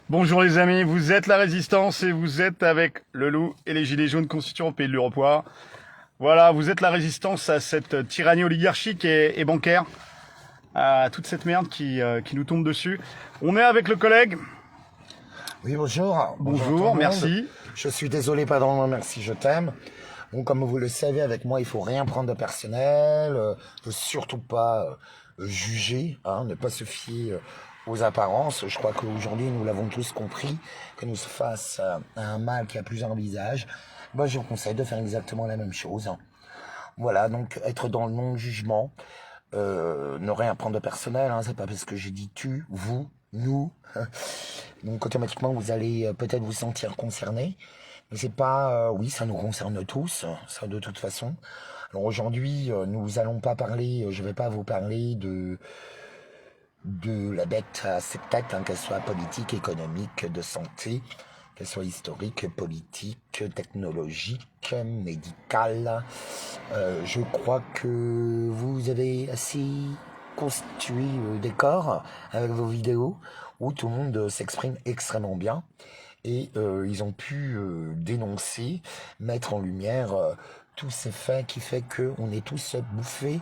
Bonjour les amis, vous êtes la Résistance et vous êtes avec le Loup et les Gilets jaunes constituant au Pays de l'Uropoir. Voilà, vous êtes la Résistance à cette tyrannie oligarchique et bancaire, à toute cette merde qui nous tombe dessus. On est avec le collègue. Oui, bonjour. Bonjour, tout le monde. merci. Je suis désolé, pardon, merci, je t'aime. Bon, comme vous le savez, avec moi, il faut rien prendre de personnel, faut surtout pas juger, ne pas se fier aux apparences. Je crois qu'aujourd'hui, nous l'avons tous compris, que nous sommes face à un mal qui a plusieurs visages. Moi, je vous conseille de faire exactement la même chose. Voilà, donc être dans le non-jugement, ne rien prendre de personnel, c'est pas parce que j'ai dit tu, vous, nous. Donc automatiquement, vous allez peut-être vous sentir concerné. Mais c'est pas, oui, ça nous concerne tous, ça de toute façon. Alors aujourd'hui, nous allons pas parler, je vais pas vous parler de la bête à sept têtes, qu'elle soit politique, économique, de santé, qu'elle soit historique, politique, technologique, médicale. Je crois que vous avez assez constitué des corps avec vos vidéos où tout le monde s'exprime extrêmement bien. Et ils ont pu dénoncer, mettre en lumière tous ces faits qui fait qu'on est tous bouffés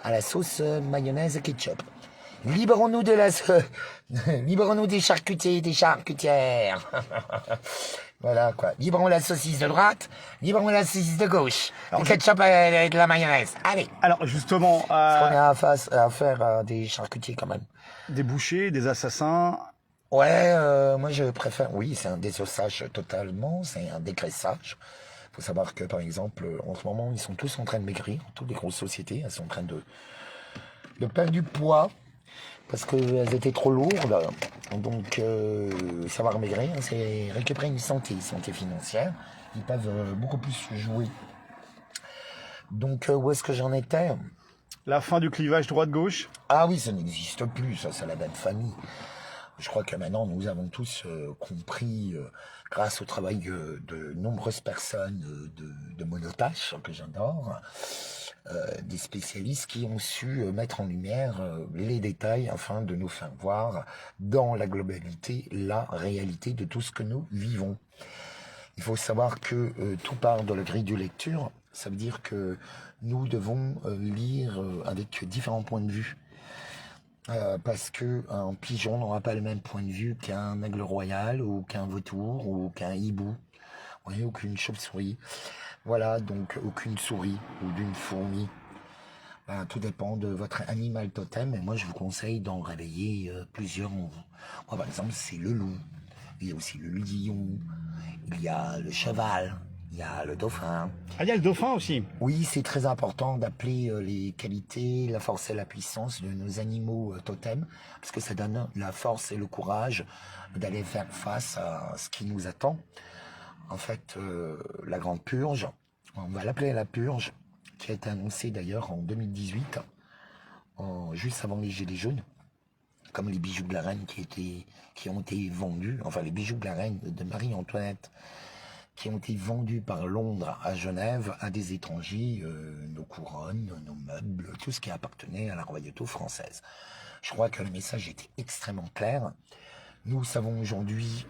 à la sauce mayonnaise et ketchup. Libérons-nous de la... Libérons-nous des charcutiers et des charcutières. Voilà quoi. Libérons la saucisse de droite, libérons la saucisse de gauche. Le ketchup et de la mayonnaise. Allez. Alors justement, On est à faire des charcutiers quand même. des bouchers, des assassins. Ouais, moi je préfère... Oui, c'est un désossage totalement, c'est un dégraissage. Faut savoir que par exemple, en ce moment, ils sont tous en train de maigrir. Toutes les grosses sociétés, elles sont en train de perdre du poids parce qu'elles étaient trop lourdes. Donc, savoir maigrir, c'est récupérer une santé financière. Ils peuvent beaucoup plus jouer. Donc, où est-ce que j'en étais? La fin du clivage droite-gauche. Ah oui, ça n'existe plus, ça, c'est la belle famille. Je crois que maintenant, nous avons tous compris, grâce au travail de nombreuses personnes de monotaches, que j'adore, des spécialistes qui ont su mettre en lumière les détails afin de nous faire voir dans la globalité la réalité de tout ce que nous vivons. Il faut savoir que tout part de la grille de lecture. Ça veut dire que nous devons lire avec différents points de vue. Parce que un pigeon n'aura pas le même point de vue qu'un aigle royal ou qu'un vautour ou qu'un hibou, oui, ou qu'une chauve-souris. Voilà, donc aucune souris ou d'une fourmi. Tout dépend de votre animal totem, et moi je vous conseille d'en réveiller plusieurs. Moi, par exemple, c'est le loup, il y a aussi le lion, il y a le cheval, il y a le dauphin. Ah, il y a le dauphin aussi. Oui, c'est très important d'appeler les qualités, la force et la puissance de nos animaux totems, parce que ça donne la force et le courage d'aller faire face à ce qui nous attend. En fait, la grande purge, on va l'appeler la purge, qui a été annoncée d'ailleurs en 2018, juste avant les Gilets jaunes, comme les bijoux de la reine qui ont été vendus, enfin les bijoux de la reine de Marie-Antoinette, qui ont été vendus par Londres à Genève à des étrangers, nos couronnes, nos meubles, tout ce qui appartenait à la royauté française. Je crois que le message était extrêmement clair. Nous savons aujourd'hui,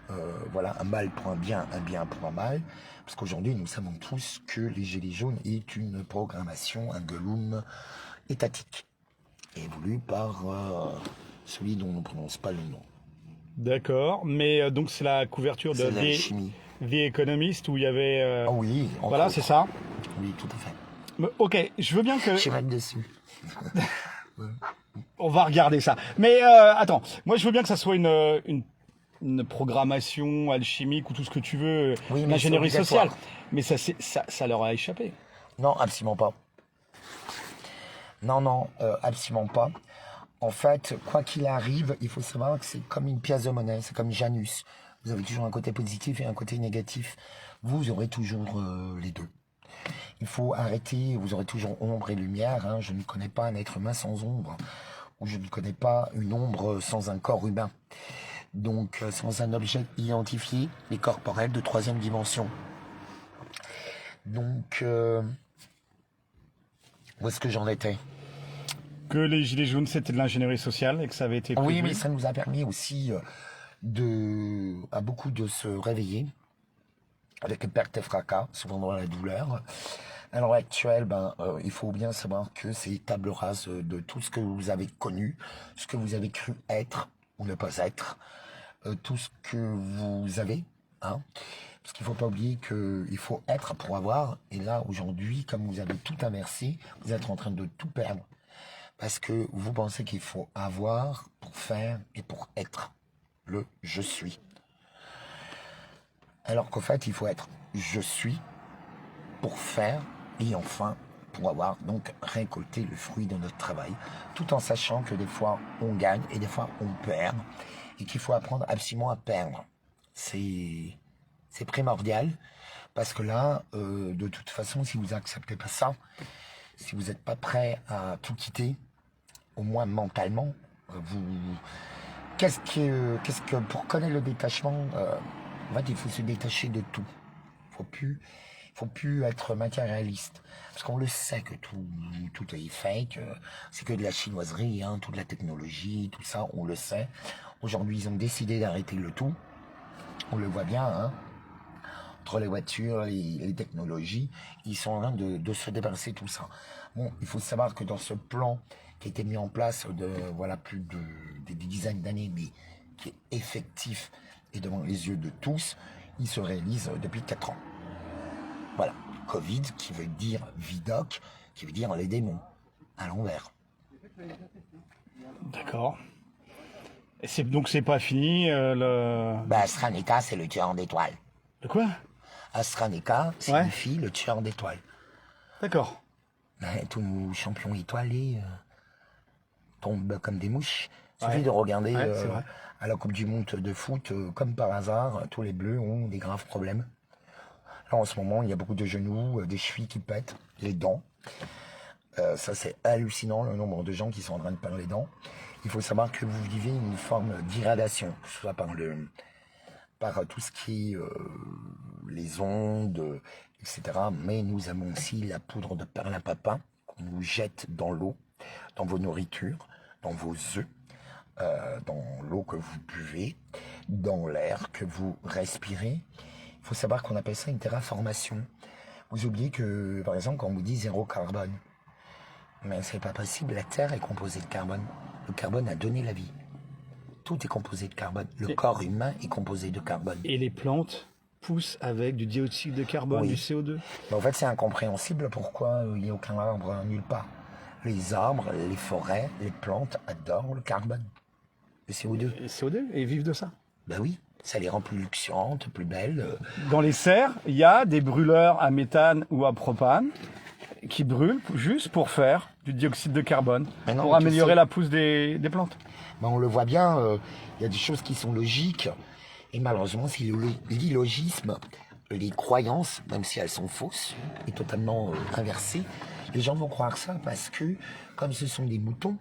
voilà, un mal pour un bien pour un mal, parce qu'aujourd'hui nous savons tous que les Gilets jaunes est une programmation, un gueuloum étatique, et voulu par celui dont on ne prononce pas le nom. D'accord, mais donc c'est la couverture de C'est l'alchimie. The Economist où il y avait... Ah oui, voilà, autres. c'est ça. Oui, tout à fait. Mais, ok, je veux bien que... Je rêve dessus. On va regarder ça. Mais attends, moi je veux bien que ça soit une programmation alchimique ou tout ce que tu veux, Oui, mais l'ingénierie c'est sociale. obligatoire. Mais ça leur a échappé. Non, absolument pas. Non, absolument pas. En fait, quoi qu'il arrive, il faut savoir que c'est comme une pièce de monnaie, c'est comme Janus. Vous avez toujours un côté positif et un côté négatif. Vous aurez toujours les deux. Il faut arrêter, vous aurez toujours ombre et lumière. Je ne connais pas un être humain sans ombre, ou je ne connais pas une ombre sans un corps humain. Donc, sans un objet identifié et corporel de troisième dimension. Donc, où est-ce que j'en étais? Que les Gilets jaunes, c'était de l'ingénierie sociale et que ça avait été prévu. Oui, mais ça nous a permis aussi à beaucoup de se réveiller avec perte et fracas, souvent dans la douleur. À l'heure actuelle, il faut bien savoir que c'est table rase de tout ce que vous avez connu, ce que vous avez cru être ou ne pas être, tout ce que vous avez, hein. Parce qu'il ne faut pas oublier qu'il faut être pour avoir. Et là, aujourd'hui, comme vous avez tout inversé, vous êtes en train de tout perdre. Parce que vous pensez qu'il faut avoir pour faire et pour être. Le je suis. Alors qu'au fait, il faut être je suis pour faire et enfin pour avoir donc récolté le fruit de notre travail, tout en sachant que des fois on gagne et des fois on perd et qu'il faut apprendre absolument à perdre. C'est primordial parce que là, de toute façon, si vous acceptez pas ça, si vous n'êtes pas prêt à tout quitter, au moins mentalement, vous qu'est-ce que pour connaître le détachement, en fait, il faut se détacher de tout. Faut plus être matérialiste. Parce qu'on le sait que tout est fake, c'est que de la chinoiserie, hein, toute la technologie, tout ça, on le sait. Aujourd'hui, ils ont décidé d'arrêter le tout. On le voit bien, hein. Entre les voitures, les technologies, ils sont en train de se débarrasser de tout ça. Bon, il faut savoir que dans ce plan qui a été mis en place plus de des dizaines d'années, mais qui est effectif et devant les yeux de tous, il se réalise depuis 4 ans. Voilà, Covid qui veut dire Vidoc, qui veut dire les démons, à l'envers. D'accord. Et donc c'est pas fini Astranéka, c'est le tueur d'étoiles. De quoi? Astranéka signifie le tueur d'étoiles. D'accord. Tous nos champions étoilés tombent comme des mouches. Il suffit de regarder à la Coupe du Monde de foot, comme par hasard, tous les Bleus ont des graves problèmes. Là, en ce moment, il y a beaucoup de genoux, des chevilles qui pètent, les dents. Ça, c'est hallucinant, le nombre de gens qui sont en train de perdre les dents. Il faut savoir que vous vivez une forme d'irradiation, que ce soit par tout ce qui est les ondes, etc. Mais nous avons aussi la poudre de perlimpinpin qu'on nous jette dans l'eau, dans vos nourritures, dans vos œufs, dans l'eau que vous buvez, dans l'air que vous respirez. Il faut savoir qu'on appelle ça une terraformation. Vous oubliez que, par exemple, quand on vous dit zéro carbone, mais c'est pas possible, la Terre est composée de carbone. Le carbone a donné la vie. Tout est composé de carbone. Le corps humain est composé de carbone. Et les plantes poussent avec du dioxyde de carbone, du CO2. Mais en fait, c'est incompréhensible pourquoi il n'y a aucun arbre nulle part. Les arbres, les forêts, les plantes adorent le carbone, le CO2. Et CO2, et vivent de ça. Ben oui, ça les rend plus luxuriantes, plus belles. Dans les serres, il y a des brûleurs à méthane ou à propane qui brûlent juste pour faire du dioxyde de carbone, pour améliorer la pousse des plantes. Ben on le voit bien, il y a des choses qui sont logiques, et malheureusement, c'est l'illogisme, les croyances, même si elles sont fausses, et totalement inversées. Les gens vont croire ça parce que, comme ce sont des moutons,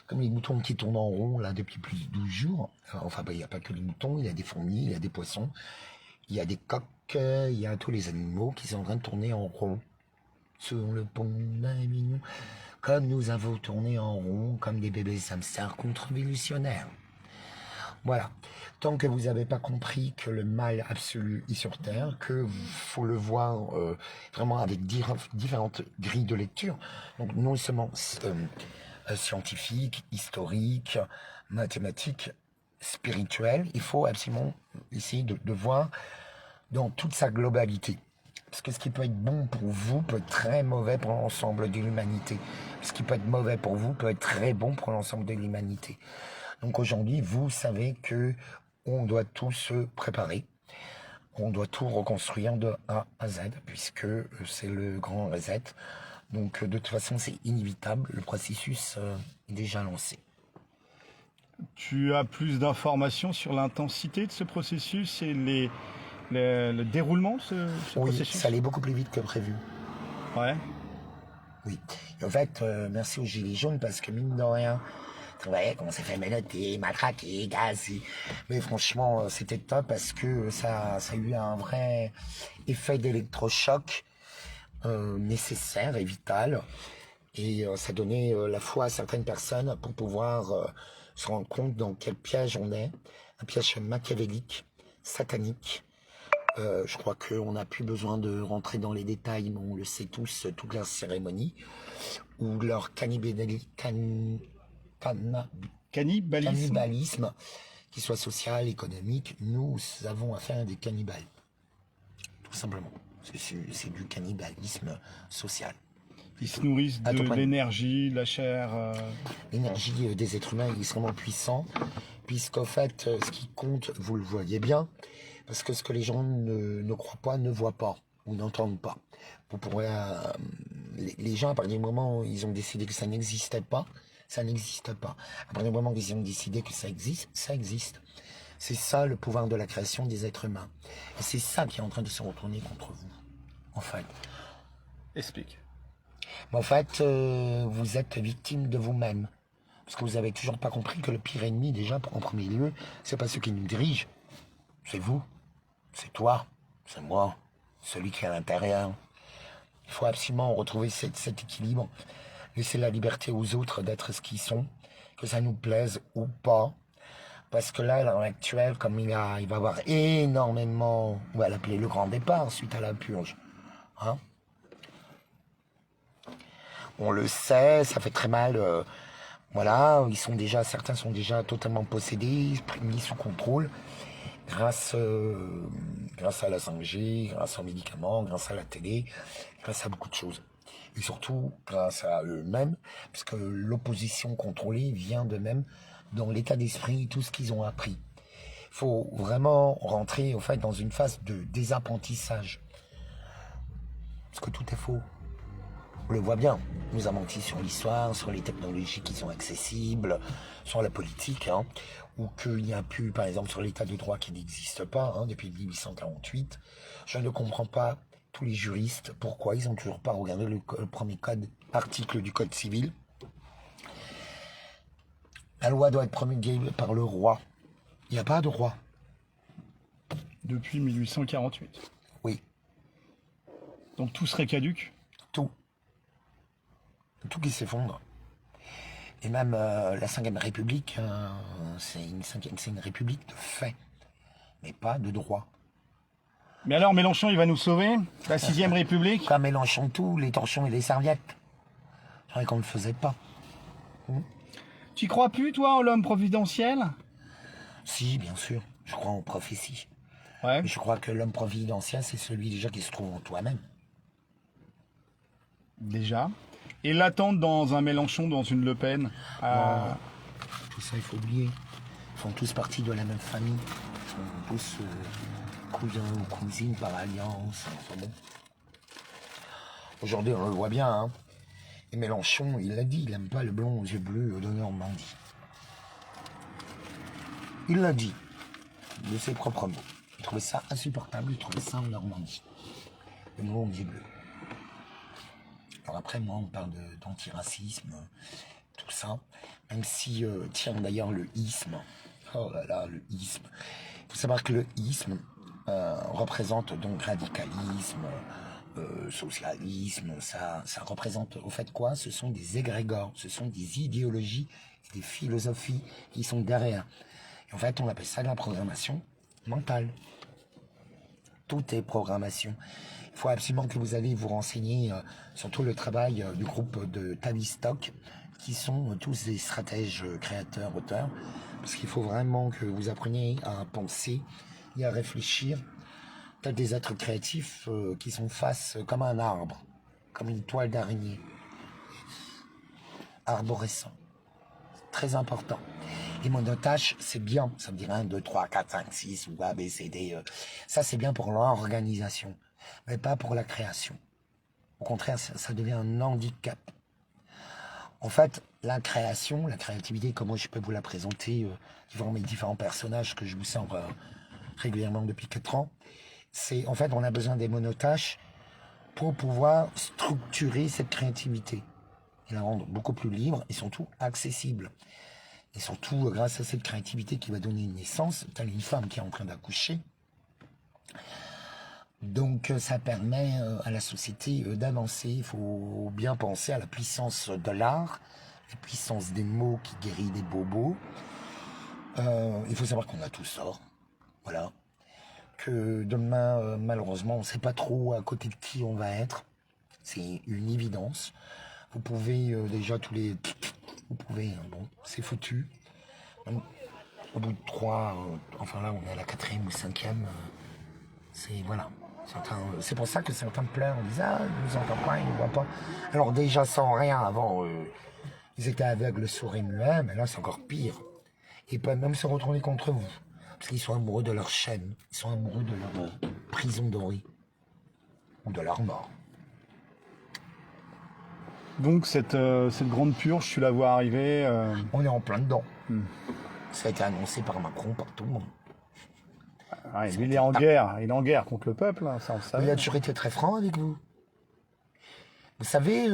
comme les moutons qui tournent en rond là depuis plus de 12 jours, enfin il n'y a pas que les moutons, il y a des fourmis, il y a des poissons, il y a des coqs, il y a tous les animaux qui sont en train de tourner en rond sur le pont d'Avignon, comme nous avons tourné en rond comme des bébés hamsters contre-révolutionnaires. Voilà. Tant que vous n'avez pas compris que le mal absolu est sur Terre, que faut le voir vraiment avec différentes grilles de lecture, donc non seulement scientifique, historique, mathématique, spirituel, il faut absolument essayer de voir dans toute sa globalité. Parce que ce qui peut être bon pour vous peut être très mauvais pour l'ensemble de l'humanité. Ce qui peut être mauvais pour vous peut être très bon pour l'ensemble de l'humanité. Donc aujourd'hui, vous savez que on doit tout se préparer. On doit tout reconstruire de A à Z, puisque c'est le grand reset. Donc de toute façon, c'est inévitable. Le processus est déjà lancé. Tu as plus d'informations sur l'intensité de ce processus et le déroulement de ce processus? Oui, ça allait beaucoup plus vite que prévu. Ouais. Oui. Et en fait, merci aux Gilets jaunes parce que mine de rien, vous voyez qu'on s'est fait menotter, matraquer, gazer. Mais franchement, c'était top parce que ça a eu un vrai effet d'électrochoc nécessaire et vital. Et ça donnait la foi à certaines personnes pour pouvoir se rendre compte dans quel piège on est, un piège machiavélique, satanique. Je crois qu'on n'a plus besoin de rentrer dans les détails, mais on le sait tous, toute leur cérémonie, ou leur cannibalisme, qu'il soit social, économique. Nous avons affaire à des cannibales, tout simplement. C'est du cannibalisme social. Ils se nourrissent de l'énergie, de la chair. L'énergie des êtres humains est extrêmement puissant, puisqu'en fait, ce qui compte, vous le voyez bien, parce que ce que les gens ne croient pas, ne voient pas, ou n'entendent pas. Vous pourrez, les gens, à partir du moment où ils ont décidé que ça n'existait pas, ça n'existe pas. À partir du moment où ils ont décidé que ça existe, ça existe. C'est ça le pouvoir de la création des êtres humains. Et c'est ça qui est en train de se retourner contre vous, en fait. Explique. Mais en fait, vous êtes victime de vous-même. Parce que vous avez toujours pas compris que le pire ennemi, déjà, en premier lieu, c'est pas ceux qui nous dirigent. C'est vous, c'est toi, c'est moi, celui qui est à l'intérieur. Il faut absolument retrouver cet équilibre. Laisser la liberté aux autres d'être ce qu'ils sont, que ça nous plaise ou pas. Parce que là, à l'heure actuelle, comme il va y avoir énormément, on va l'appeler le grand départ suite à la purge. Hein, on le sait, ça fait très mal. Voilà, certains sont déjà totalement possédés, mis sous contrôle, grâce à la 5G, grâce aux médicaments, grâce à la télé, grâce à beaucoup de choses. Et surtout, grâce à eux-mêmes, parce que l'opposition contrôlée vient d'eux-mêmes dans l'état d'esprit, tout ce qu'ils ont appris. Il faut vraiment rentrer, au fait, dans une phase de désapprentissage. Parce que tout est faux. On le voit bien, on nous a menti sur l'histoire, sur les technologies qui sont accessibles, sur la politique, hein, ou qu'il n'y a plus, par exemple, sur l'état de droit qui n'existe pas, hein, depuis 1848. Je ne comprends pas tous les juristes, pourquoi ils n'ont toujours pas regardé le premier article du Code civil. La loi doit être promulguée par le roi. Il n'y a pas de roi. Depuis 1848. Oui. Donc tout serait caduque? Tout. Tout qui s'effondre. Et même la 5e République, c'est une république de fait, mais pas de droit. Mais alors Mélenchon, il va nous sauver? La 6e République? Pas Mélenchon tout, les torchons et les serviettes. C'est vrai qu'on ne le faisait pas. Tu crois plus, toi, en l'homme providentiel? Si, bien sûr. Je crois en prophétie. Ouais. Mais je crois que l'homme providentiel, c'est celui déjà qui se trouve en toi-même. Déjà. Et l'attente dans un Mélenchon, dans une Le Pen. Tout ça, il faut oublier. Ils font tous partie de la même famille. Ils sont tous cousins ou cousines par alliance. Enfin bon. Aujourd'hui, on le voit bien. Hein. Et Mélenchon, il l'a dit, il n'aime pas le blond aux yeux bleus de Normandie. Il l'a dit, de ses propres mots. Il trouvait ça insupportable, il trouvait ça en Normandie. Le blond aux yeux bleus. Alors après, moi, on parle d'antiracisme, tout ça. Même si, tiens, d'ailleurs, le isme. Oh là là, le isme. Il faut savoir que le isme représente donc radicalisme, socialisme. Ça représente, au fait, quoi? Ce sont des égrégores, ce sont des idéologies, des philosophies qui sont derrière. Et en fait, on appelle ça de la programmation mentale. Tout est programmation. Il faut absolument que vous allez vous renseigner sur tout le travail du groupe de Tavistock, qui sont tous des stratèges, créateurs, auteurs, parce qu'il faut vraiment que vous appreniez à penser et à réfléchir. Peut-être des êtres créatifs qui sont face comme un arbre, comme une toile d'araignée, arborescent. Très important. Les monotâches, c'est bien. Ça veut dire 1, 2, 3, 4, 5, 6 ou A, B, C, D. Ça, c'est bien pour l'organisation, mais pas pour la création. Au contraire, ça devient un handicap. En fait, la création, la créativité, comment je peux vous la présenter, devant mes différents personnages que je vous sors régulièrement depuis 4 ans, c'est en fait, on a besoin des monotâches pour pouvoir structurer cette créativité et la rendre beaucoup plus libre et surtout accessible. Et surtout, grâce à cette créativité qui va donner une naissance, telle une femme qui est en train d'accoucher. Donc, ça permet à la société d'avancer. Il faut bien penser à la puissance de l'art, la puissance des mots qui guérit des bobos. Il faut savoir qu'on a tous tort. Voilà. Que demain, malheureusement, on ne sait pas trop à côté de qui on va être. C'est une évidence. Vous pouvez déjà tous les... Vous pouvez, hein, bon, c'est foutu. Au bout de 3, enfin là on est à la 4e ou 5e, c'est voilà. C'est pour ça que certains pleurent, on dit ah, ils nous entendent pas, ils ne voient pas. Alors déjà sans rien avant, ils étaient aveugles, sourds et muets, mais là c'est encore pire. Ils peuvent même se retourner contre vous. Parce qu'ils sont amoureux de leur chaîne, ils sont amoureux de leur prison dorée. Ou de leur mort. Donc cette grande purge, tu la vois arriver. On est en plein dedans. Ça a été annoncé par Macron, par tout le monde. Ouais, lui, il est en guerre. Il est en guerre contre le peuple, hein, ça on le savait. Il a toujours été très franc avec vous. Vous savez,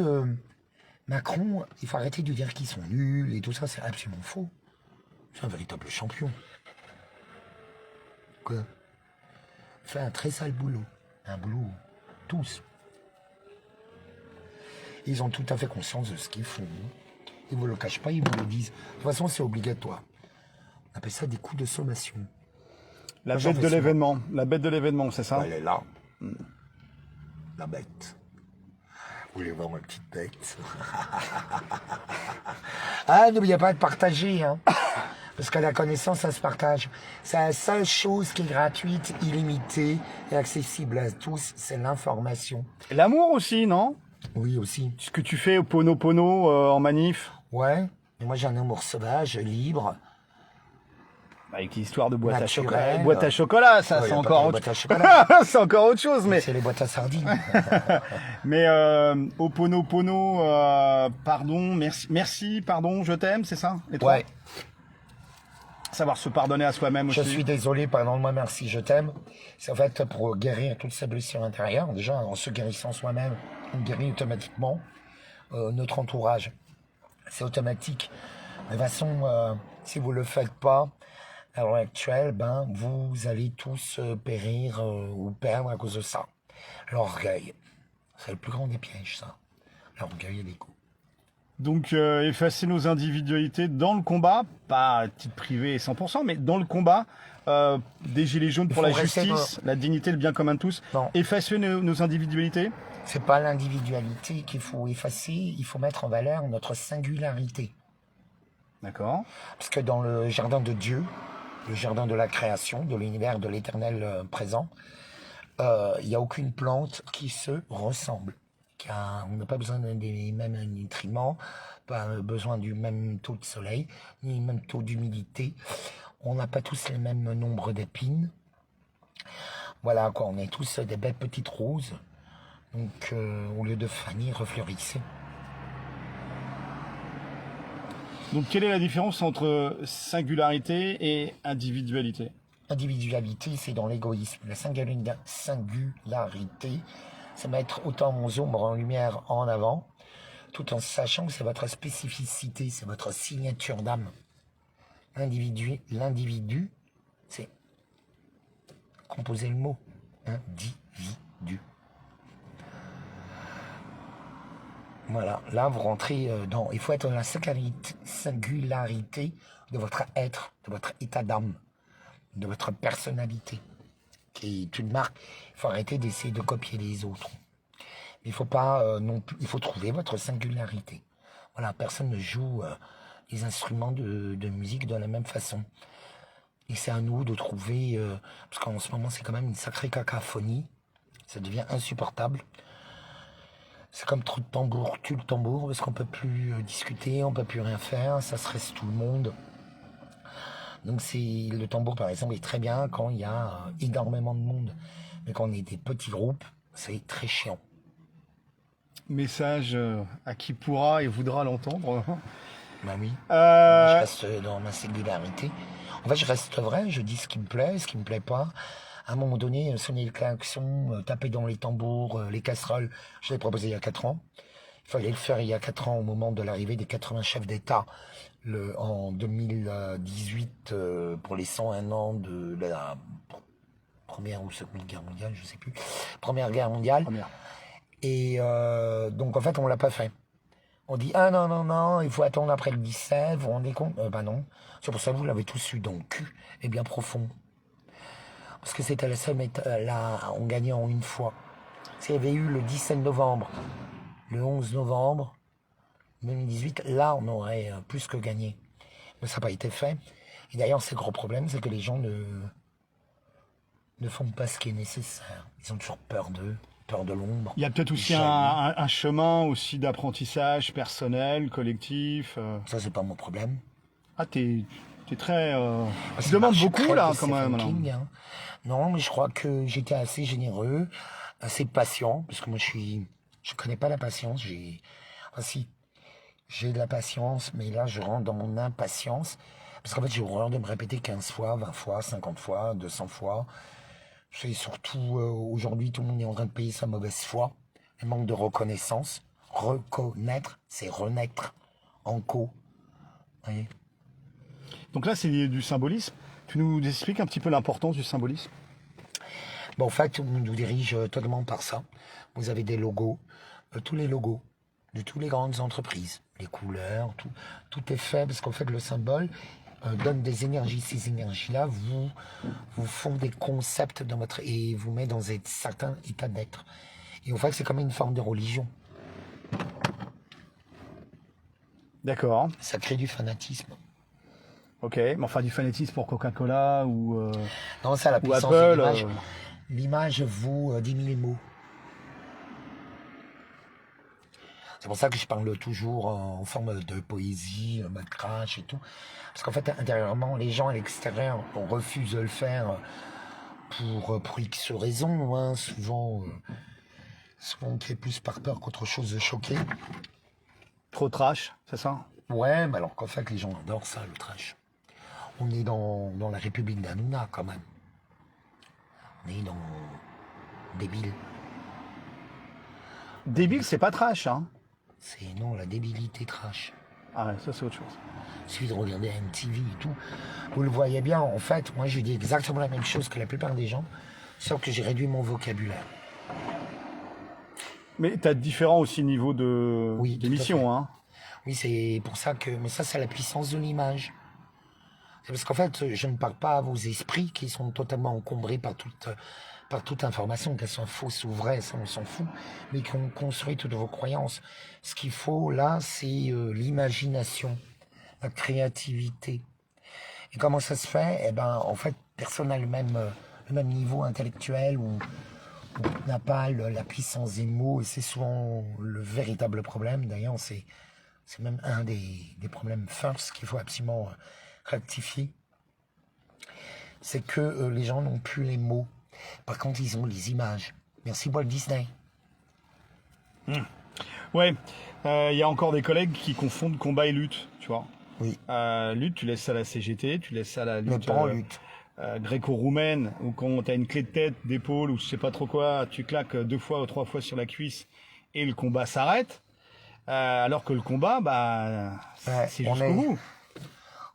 Macron, il faut arrêter de dire qu'ils sont nuls et tout ça, c'est absolument faux. C'est un véritable champion. Quoi? Il fait un très sale boulot. Un boulot, tous. Ils ont tout à fait conscience de ce qu'ils font. Ils ne vous le cachent pas, ils vous le disent. De toute façon, c'est obligatoire. On appelle ça des coups de sommation. La bête de l'événement. La bête de l'événement, c'est ça? Elle est là. La bête. Vous voulez voir ma petite bête? Ah, n'oubliez pas de partager, hein. Parce que la connaissance, ça se partage. C'est la seule chose qui est gratuite, illimitée et accessible à tous, c'est l'information. L'amour aussi, non? Oui, aussi. Ce que tu fais au Pono Pono en manif. Ouais, mais moi j'ai un amour sauvage, libre. Avec l'histoire de boîte Naturel. à chocolat. Boîte à chocolat, ça Ouais, c'est y a encore pas de autre boîte à chocolat. c'est encore autre chose, mais C'est les boîtes à sardines. mais au Pono Pono, pardon, merci, pardon, je t'aime, c'est ça? Les trois. Ouais. Savoir se pardonner à soi-même aussi. Je suis désolé, pardonne-moi, merci, je t'aime. C'est en fait pour guérir toutes ces blessures intérieures. Déjà, en se guérissant soi-même, on guérit automatiquement notre entourage. C'est automatique. De toute façon, si vous ne le faites pas, à l'heure actuelle, ben, vous allez tous périr ou perdre à cause de ça. L'orgueil. C'est le plus grand des pièges, ça. L'orgueil et l'ego. Donc effacer nos individualités dans le combat, pas à titre privé et 100%, mais dans le combat des Gilets jaunes pour la justice, la dignité, le bien commun de tous. Non. Effacer nos individualités. C'est pas l'individualité qu'il faut effacer, il faut mettre en valeur notre singularité. D'accord. Parce que dans le jardin de Dieu, le jardin de la création, de l'univers, de l'éternel présent, il n'y a aucune plante qui se ressemble. Car on n'a pas besoin des mêmes nutriments, pas besoin du même taux de soleil, ni le même taux d'humidité. On n'a pas tous les mêmes nombres d'épines. Voilà quoi, on est tous des belles petites roses. Donc au lieu de fanir, refleurissez. Donc quelle est la différence entre singularité et individualité? Individualité, c'est dans l'égoïsme. La singularité, c'est mettre autant mon ombre en lumière en avant, tout en sachant que c'est votre spécificité, c'est votre signature d'âme. L'individu, c'est composer le mot. Individu. Voilà, là vous rentrez dans... Il faut être dans la singularité de votre être, de votre état d'âme, de votre personnalité, qui est une marque. Il faut arrêter d'essayer de copier les autres. Il faut pas non plus... Il faut trouver votre singularité. Voilà, personne ne joue les instruments de musique de la même façon. Et c'est à nous de trouver... parce qu'en ce moment, c'est quand même une sacrée cacophonie. Ça devient insupportable. C'est comme trop de tambour, tue le tambour, parce qu'on peut plus discuter, on peut plus rien faire, ça stresse tout le monde. Donc le tambour par exemple est très bien quand il y a énormément de monde, mais quand on est des petits groupes, c'est très chiant. Message à qui pourra et voudra l'entendre. Ben oui, je reste dans ma singularité. En fait, je reste vrai, je dis ce qui me plaît, ce qui me plaît pas. À un moment donné, sonner le klaxon, taper dans les tambours, les casseroles, je l'ai proposé il y a 4 ans. Il fallait le faire il y a 4 ans au moment de l'arrivée des 80 chefs d'État en 2018 pour les 101 ans de la première ou seconde guerre mondiale, je sais plus. Première guerre mondiale. Première. Et donc en fait, on l'a pas fait. On dit, ah non, non, non, il faut attendre après le 17, vous vous rendez compte? Ben non. C'est pour ça que vous l'avez tous eu dans le cul, et bien profond. Parce que c'était la seule méthode, là, on gagnait en une fois. S'il y avait eu le 17 novembre, le 11 novembre 2018, là, on aurait plus que gagné. Mais ça n'a pas été fait. Et d'ailleurs, c'est le gros problème, c'est que les gens ne font pas ce qui est nécessaire. Ils ont toujours peur d'eux, peur de l'ombre. Il y a peut-être aussi un chemin aussi d'apprentissage personnel, collectif. Ça, c'est pas mon problème. Ah, t'es très... tu Ça demandes marche beaucoup, très là, de quand même. Stephen Là. King, hein. Non, mais je crois que j'étais assez généreux, assez patient, parce que moi, je connais pas la patience. Si, j'ai de la patience, mais là, je rentre dans mon impatience, parce qu'en fait, j'ai horreur de me répéter 15 fois, 20 fois, 50 fois, 200 fois. C'est surtout, aujourd'hui, tout le monde est en train de payer sa mauvaise foi, le manque de reconnaissance. Reconnaître, c'est renaître en co. Vous voyez? Donc là, c'est du symbolisme. Tu nous expliques un petit peu l'importance du symbolisme? Bon, en fait, on nous dirige totalement par ça. Vous avez des logos, tous les logos de toutes les grandes entreprises, les couleurs, tout est fait parce qu'en fait, le symbole donne des énergies. Ces énergies-là vous font des concepts dans votre et vous met dans un certain état d'être. Et en fait, c'est comme une forme de religion. D'accord. Ça crée du fanatisme. Ok, mais enfin du fanatisme pour Coca-Cola ou Non, ça, la ou puissance Apple. de l'image. L'image vaut 10 000 mots. C'est pour ça que je parle toujours en forme de poésie, mode crash et tout. Parce qu'en fait, intérieurement, les gens à l'extérieur, on refuse de le faire pour X raisons, hein, souvent qui est plus par peur qu'autre chose de choquer. Trop trash, c'est ça? Ouais, mais alors qu'en fait, les gens adorent ça, le trash. On est dans la République d'Hanouna, quand même. On est dans débile. Débile, c'est pas trash, hein? C'est non, la débilité trash. Ah ouais, ça c'est autre chose. Il suffit de regarder MTV et tout. Vous le voyez bien, en fait, moi je dis exactement la même chose que la plupart des gens, sauf que j'ai réduit mon vocabulaire. Mais tu as différents aussi niveaux de Oui, tout à d'émission, fait. hein? Oui, c'est pour ça que... Mais ça, c'est la puissance de l'image. C'est parce qu'en fait, je ne parle pas à vos esprits qui sont totalement encombrés par toute information, qu'elle soit fausse ou vraie, ça on s'en fout, mais qui ont construit toutes vos croyances. Ce qu'il faut là, c'est l'imagination, la créativité. Et comment ça se fait? Eh ben, en fait, personne n'a le même niveau intellectuel ou n'a pas la puissance des mots, et c'est souvent le véritable problème. D'ailleurs, c'est même un des problèmes first qu'il faut absolument rectifier. C'est que les gens n'ont plus les mots. Par contre, ils ont les images. Merci Walt Disney. Ouais, il y a encore des collègues qui confondent combat et lutte, tu vois. Oui, Lutte, tu laisses ça à la CGT, tu laisses ça à la mais lutte pas en lutte. gréco-roumaine, ou quand tu as une clé de tête, d'épaule, ou je sais pas trop quoi, tu claques 2 fois ou 3 fois sur la cuisse et le combat s'arrête. Alors que le combat, bah, Ouais, c'est jusqu'au bout.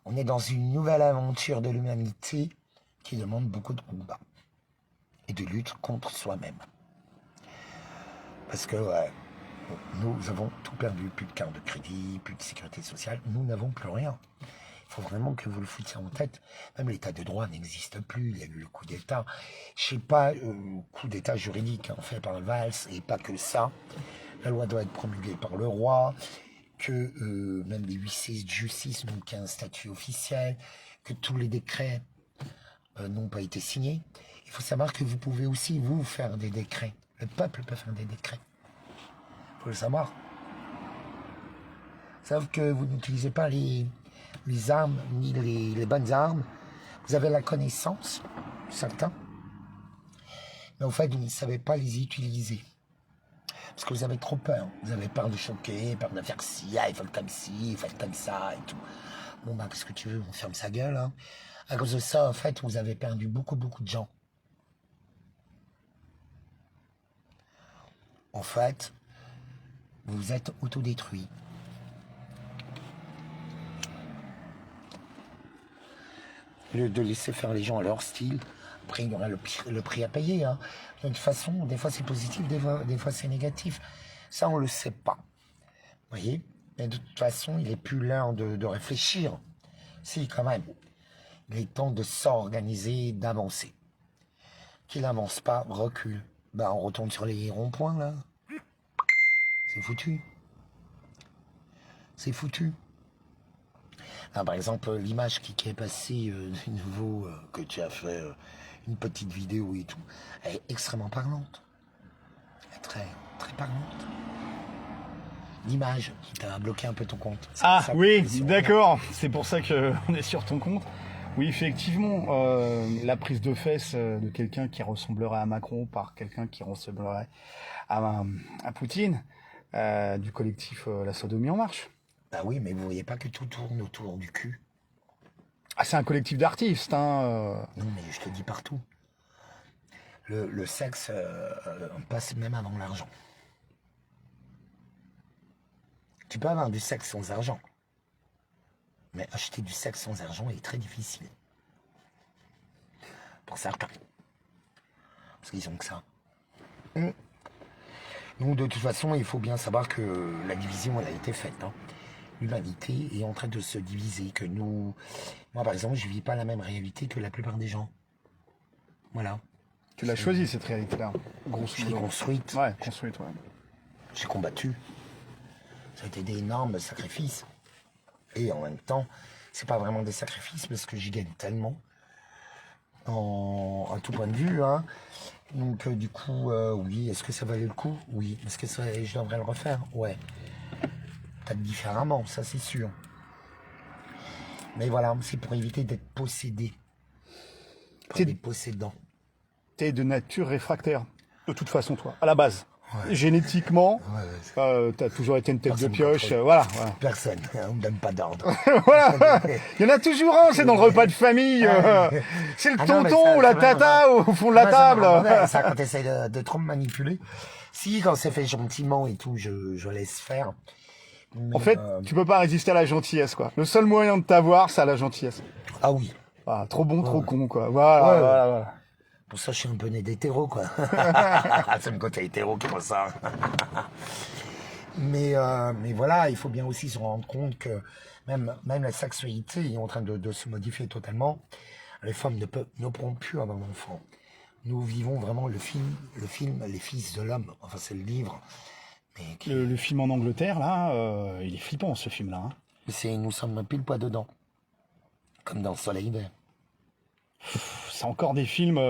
on est dans une nouvelle aventure de l'humanité qui demande beaucoup de combat et de lutte contre soi-même. Parce que nous avons tout perdu, plus de carte de crédit, plus de sécurité sociale, nous n'avons plus rien. Il faut vraiment que vous le foutiez en tête. Même l'état de droit n'existe plus, il y a eu le coup d'État. Je sais pas, coup d'État juridique fait par Valls, et pas que ça. La loi doit être promulguée par le roi, que même les huissiers de justice n'ont qu'un statut officiel, que tous les décrets n'ont pas été signés. Il faut savoir que vous pouvez aussi, vous, faire des décrets. Le peuple peut faire des décrets. Il faut le savoir. Sauf que vous n'utilisez pas les armes, ni les bonnes armes. Vous avez la connaissance, certains, mais en fait, vous ne savez pas les utiliser. Parce que vous avez trop peur. Vous avez peur de choquer, peur de faire ci, il faut comme ci, il faut comme ça, et tout. Bon, bah, qu'est-ce que tu veux, on ferme sa gueule, hein. À cause de ça, en fait, vous avez perdu beaucoup, beaucoup de gens. En fait, vous êtes autodétruit. Au lieu de laisser faire les gens à leur style, après il y aura le prix à payer, hein. De toute façon, des fois c'est positif, des fois c'est négatif. Ça, on ne le sait pas. Vous voyez? Mais de toute façon, il est plus l'heure de réfléchir. Si, quand même. Il est temps de s'organiser, d'avancer. Qui n'avance pas, recule. On retourne sur les ronds-points, là. C'est foutu. C'est foutu. Par exemple, l'image qui est passée de nouveau, que tu as fait une petite vidéo et tout, elle est extrêmement parlante. Elle est très, très parlante. L'image qui t'a bloqué un peu ton compte. Ah Ça, oui, c'est d'accord. C'est pour ça qu'on est sur ton compte. Oui, effectivement, la prise de fesses de quelqu'un qui ressemblerait à Macron par quelqu'un qui ressemblerait à Poutine, du collectif La Sodomie en Marche. Oui, mais vous voyez pas que tout tourne autour du cul. Ah, c'est un collectif d'artistes, hein. Non, mais je te dis partout. Le sexe passe même avant l'argent. Tu peux avoir du sexe sans argent. Mais acheter du sexe sans argent est très difficile. Pour certains. Parce qu'ils ont que ça. Donc de toute façon, il faut bien savoir que la division, elle a été faite. Hein. L'humanité est en train de se diviser. Que nous... Moi, par exemple, je ne vis pas la même réalité que la plupart des gens. Voilà. Tu l'as choisi, cette réalité-là. Je l'ai construite. Ouais, construite, ouais. J'ai combattu. Ça a été d'énormes sacrifices. Et en même temps, c'est pas vraiment des sacrifices parce que j'y gagne tellement. À tout point de vue, hein. Donc du coup, oui, est-ce que ça valait le coup? Oui. Est-ce que je devrais le refaire? Ouais. Peut-être différemment, ça c'est sûr. Mais voilà, c'est pour éviter d'être possédé. Par des possédants. T'es de nature réfractaire, de toute façon, toi, à la base. Ouais. Génétiquement, t'as toujours été une tête de pioche, voilà. Personne, on ne donne pas d'ordre. Voilà. Il y en a toujours un, c'est dans le repas de famille. C'est le tonton ou la tata au fond de la table. Ça, quand t'essayes de trop me manipuler. Si, quand c'est fait gentiment et tout, je laisse faire. Mais, en fait, tu peux pas résister à la gentillesse, quoi. Le seul moyen de t'avoir, c'est à la gentillesse. Ah oui. Ah, trop bon, trop con, quoi. Voilà. Pour ça, je suis un peu né d'hétéro, quoi. C'est le côté hétéro qui pense ça. mais voilà, il faut bien aussi se rendre compte que même la sexualité est en train de se modifier totalement. Les femmes ne pourront plus avoir d'enfants. Nous vivons vraiment le film Les Fils de l'Homme. Enfin, c'est le livre. Mais le film en Angleterre, là, il est flippant, ce film-là. Hein. Nous sommes pile poil dedans. Comme dans Soleil vert. C'est encore des films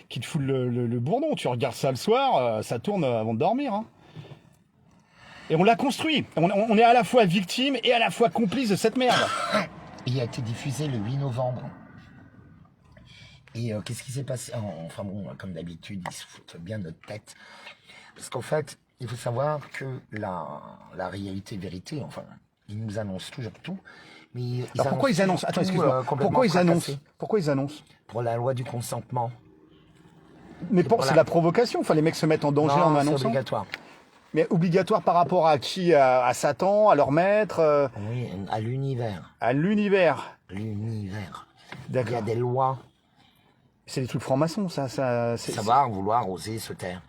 qui te foutent le bourdon. Tu regardes ça le soir, ça tourne avant de dormir. Hein. Et on l'a construit. On est à la fois victime et à la fois complice de cette merde. Il a été diffusé le 8 novembre. Et qu'est-ce qui s'est passé? Enfin bon, comme d'habitude, ils se foutent bien de notre tête. Parce qu'en fait, il faut savoir que la réalité vérité, enfin, ils nous annoncent toujours tout. Mais alors pourquoi ils annoncent? Attends, excuse-moi. Pourquoi ils annoncent? Pour la loi du consentement. Mais c'est de la provocation. Enfin, les mecs se mettent en danger en annonçant. C'est obligatoire. Mais obligatoire par rapport à qui? À Satan, à leur maître? Oui, à l'univers. À l'univers. L'univers. D'accord. Il y a des lois. C'est des trucs francs-maçons, ça. Savoir, vouloir, oser, se taire.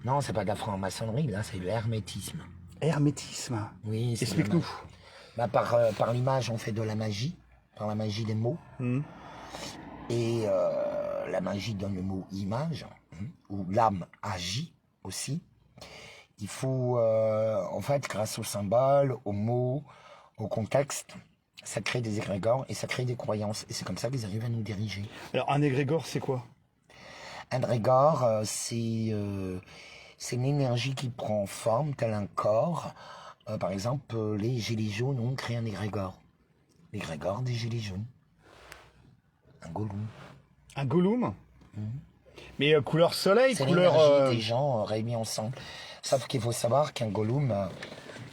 Non, c'est pas de la franc-maçonnerie, là, c'est de l'hermétisme. Hermétisme? Oui, c'est. Explique-nous. Par l'image, on fait de la magie, par la magie des mots. Et la magie donne le mot image, où l'âme agit aussi. Il faut, en fait, grâce aux symboles, aux mots, au contexte, ça crée des égrégores et ça crée des croyances. Et c'est comme ça qu'ils arrivent à nous diriger. Alors, un égrégore, c'est quoi? Un égrégore, c'est une énergie qui prend forme, tel un corps. Par exemple, les gilets jaunes ont créé un égrégore. L'égrégore des gilets jaunes. Un Gollum. Un Gollum? Mais couleur soleil, c'est couleur... l'énergie des gens réunis ensemble. Sauf qu'il faut savoir qu'un Gollum,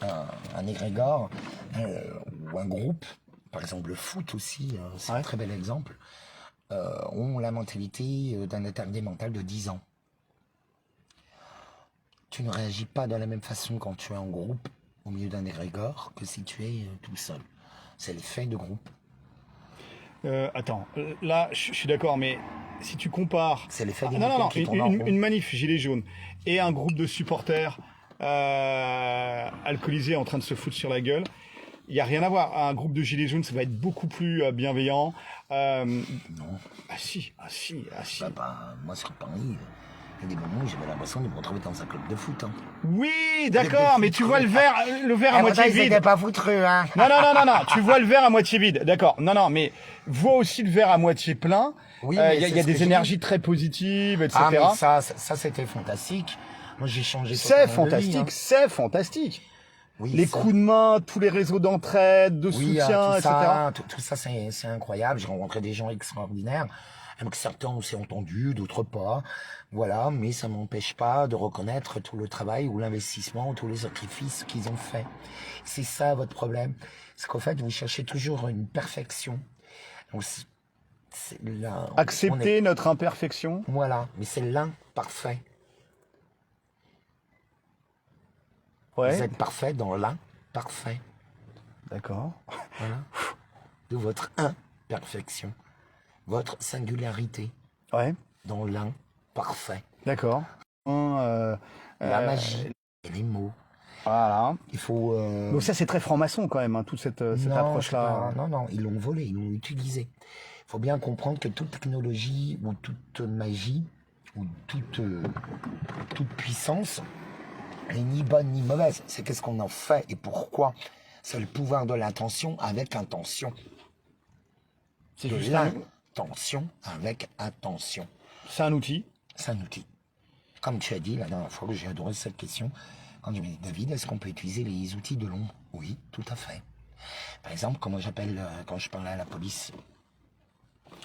un égrégore, ou un groupe, par exemple le foot aussi, c'est un très bel exemple, ont la mentalité d'un éternel mental de 10 ans. Tu ne réagis pas de la même façon quand tu es en groupe, au milieu d'un égrégore, que si tu es tout seul. C'est l'effet de groupe. Attends, là, je suis d'accord, mais si tu compares... C'est l'effet des une manif gilet jaune et un groupe de supporters alcoolisés en train de se foutre sur la gueule. Il n'y a rien à voir. Un groupe de gilets jaunes, ça va être beaucoup plus bienveillant. Non. Ah si. Moi, sur Paris, il y a des moments où j'avais l'impression de me retrouver dans un club de foot. Hein. Oui, d'accord, mais tu vois le verre à moitié vide. C'était pas foutreux, hein. Non, tu vois le verre à moitié vide, d'accord. Non, mais vois aussi le verre à moitié plein. Oui, il y a des énergies très positives, etc. Ah, mais ça c'était fantastique. Moi, j'ai changé. C'est totalement de vie, fantastique, hein. c'est fantastique. Oui, Les coups de main, tous les réseaux d'entraide, de soutien, tout etc. ça, tout ça, c'est incroyable. J'ai rencontré des gens extraordinaires. Avec certains, on s'est entendu, d'autres pas. Voilà, mais ça m'empêche pas de reconnaître tout le travail ou l'investissement, ou tous les sacrifices qu'ils ont fait. C'est ça votre problème. C'est qu'en fait, vous cherchez toujours une perfection. Donc, là, Accepter notre imperfection. Voilà, mais c'est l'imparfait. Ouais. Vous êtes parfait dans l'imparfait. D'accord. Voilà. De votre imperfection. Votre singularité. Ouais. Dans l'imparfait. D'accord. La magie et les mots. Voilà. Il faut. Donc ça, c'est très franc-maçon quand même, hein, toute cette approche-là. Non, ils l'ont volé, ils l'ont utilisé. Il faut bien comprendre que toute technologie ou toute magie ou toute puissance est ni bonne ni mauvaise. C'est qu'est-ce qu'on en fait et pourquoi. C'est le pouvoir de l'intention avec intention. C'est de juste l'intention avec attention. C'est un outil. C'est un outil. Comme tu as dit la dernière fois, j'ai adoré cette question. Quand je me dis, David, est-ce qu'on peut utiliser les outils de l'ombre? Oui, tout à fait. Par exemple, quand je parlais à la police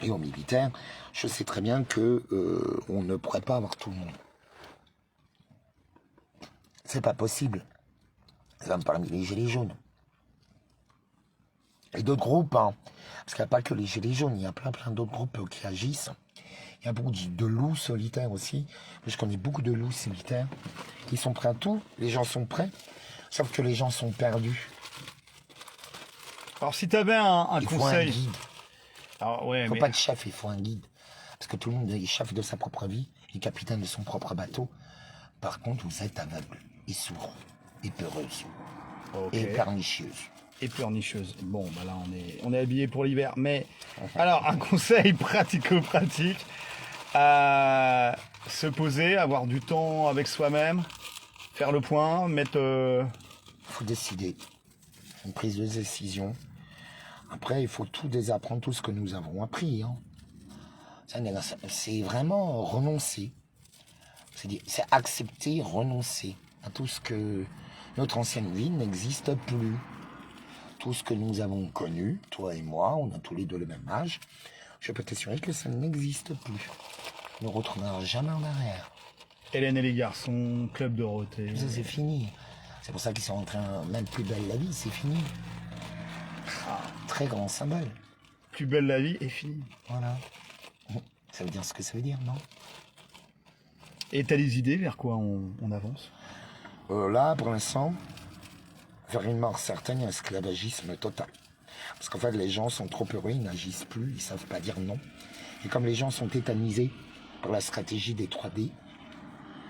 et aux militaires, je sais très bien que on ne pourrait pas avoir tout le monde. C'est pas possible. Même parmi les gilets jaunes. Et d'autres groupes, hein. Parce qu'il n'y a pas que les gilets jaunes, il y a plein d'autres groupes qui agissent. Il y a beaucoup de loups solitaires aussi. Je connais beaucoup de loups solitaires. Ils sont prêts à tout, les gens sont prêts, sauf que les gens sont perdus. Alors si tu avais un Il faut un conseil... guide. Alors, ouais, Il ne faut mais... pas de chef, il faut un guide. Parce que tout le monde est chef de sa propre vie, et capitaine de son propre bateau. Par contre, vous êtes aveugle, et sourd, et peureuse, et pernicieuse. Et pleurnicheuse. Bon, bah là, on est habillé pour l'hiver. Mais alors, un conseil pratico-pratique, se poser, avoir du temps avec soi-même, faire le point, mettre... Il faut décider. Une prise de décision. Après, il faut tout désapprendre, tout ce que nous avons appris. Hein. C'est vraiment renoncer. C'est accepter, renoncer à tout ce que notre ancienne vie n'existe plus. Tout ce que nous avons connu, toi et moi, on a tous les deux le même âge, je peux t'assurer que ça n'existe plus. On ne retournera jamais en arrière. Hélène et les garçons, Club Dorothée... Ça, c'est fini. C'est pour ça qu'ils sont en train, même plus belle la vie, c'est fini. Très grand symbole. Plus belle la vie est finie. Voilà. Ça veut dire ce que ça veut dire, non? Et t'as des idées vers quoi on avance? Là, pour l'instant, vers une mort certaine, un esclavagisme total. Parce qu'en fait, les gens sont trop heureux, ils n'agissent plus, ils savent pas dire non. Et comme les gens sont tétanisés par la stratégie des 3D,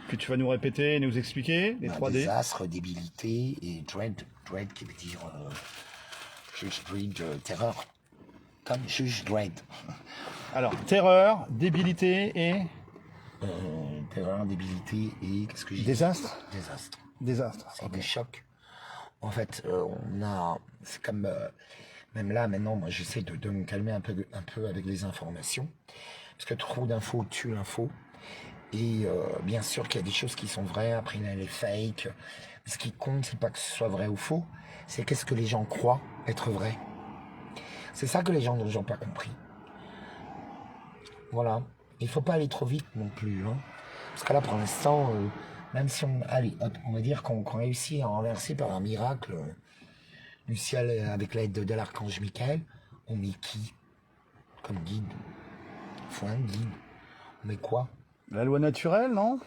que tu vas nous répéter et nous expliquer, les 3D? Désastre, débilité et dread qui veut dire juge dread, terreur. Comme juge dread. Alors, terreur, débilité et... terreur, débilité et... Qu'est-ce que j'ai dit? Désastre? Désastre. C'est Ok. des chocs. En fait, on a... C'est comme... même là, maintenant, moi, j'essaie de me calmer un peu avec les informations. Parce que trop d'infos tue l'info. Et bien sûr qu'il y a des choses qui sont vraies, après il y a les fakes. Ce qui compte, c'est pas que ce soit vrai ou faux, c'est qu'est-ce que les gens croient être vrai. C'est ça que les gens n'ont pas compris. Voilà. Il faut pas aller trop vite non plus. Hein. Parce que là, pour l'instant, même si on... Allez, hop, on va dire qu'on réussit à renverser par un miracle du ciel avec l'aide de l'archange Michael, on met qui comme guide? Il faut un guide. On met quoi? La loi naturelle, non?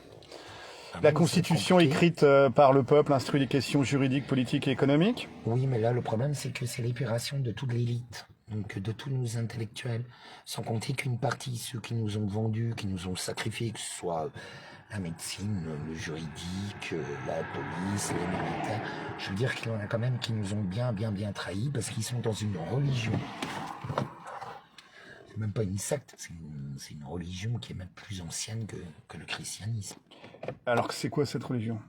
Ah La bon, constitution c'est écrite par le peuple instruit les questions juridiques, politiques et économiques? Oui, mais là, le problème, c'est que c'est l'épuration de toute l'élite donc de tous nos intellectuels, sans compter qu'une partie, ceux qui nous ont vendus, qui nous ont sacrifiés, que ce soit la médecine, le juridique, la police, les militaires, je veux dire qu'il y en a quand même qui nous ont bien trahis parce qu'ils sont dans une religion. C'est même pas une secte, c'est une religion qui est même plus ancienne que le christianisme. Alors que c'est quoi cette religion?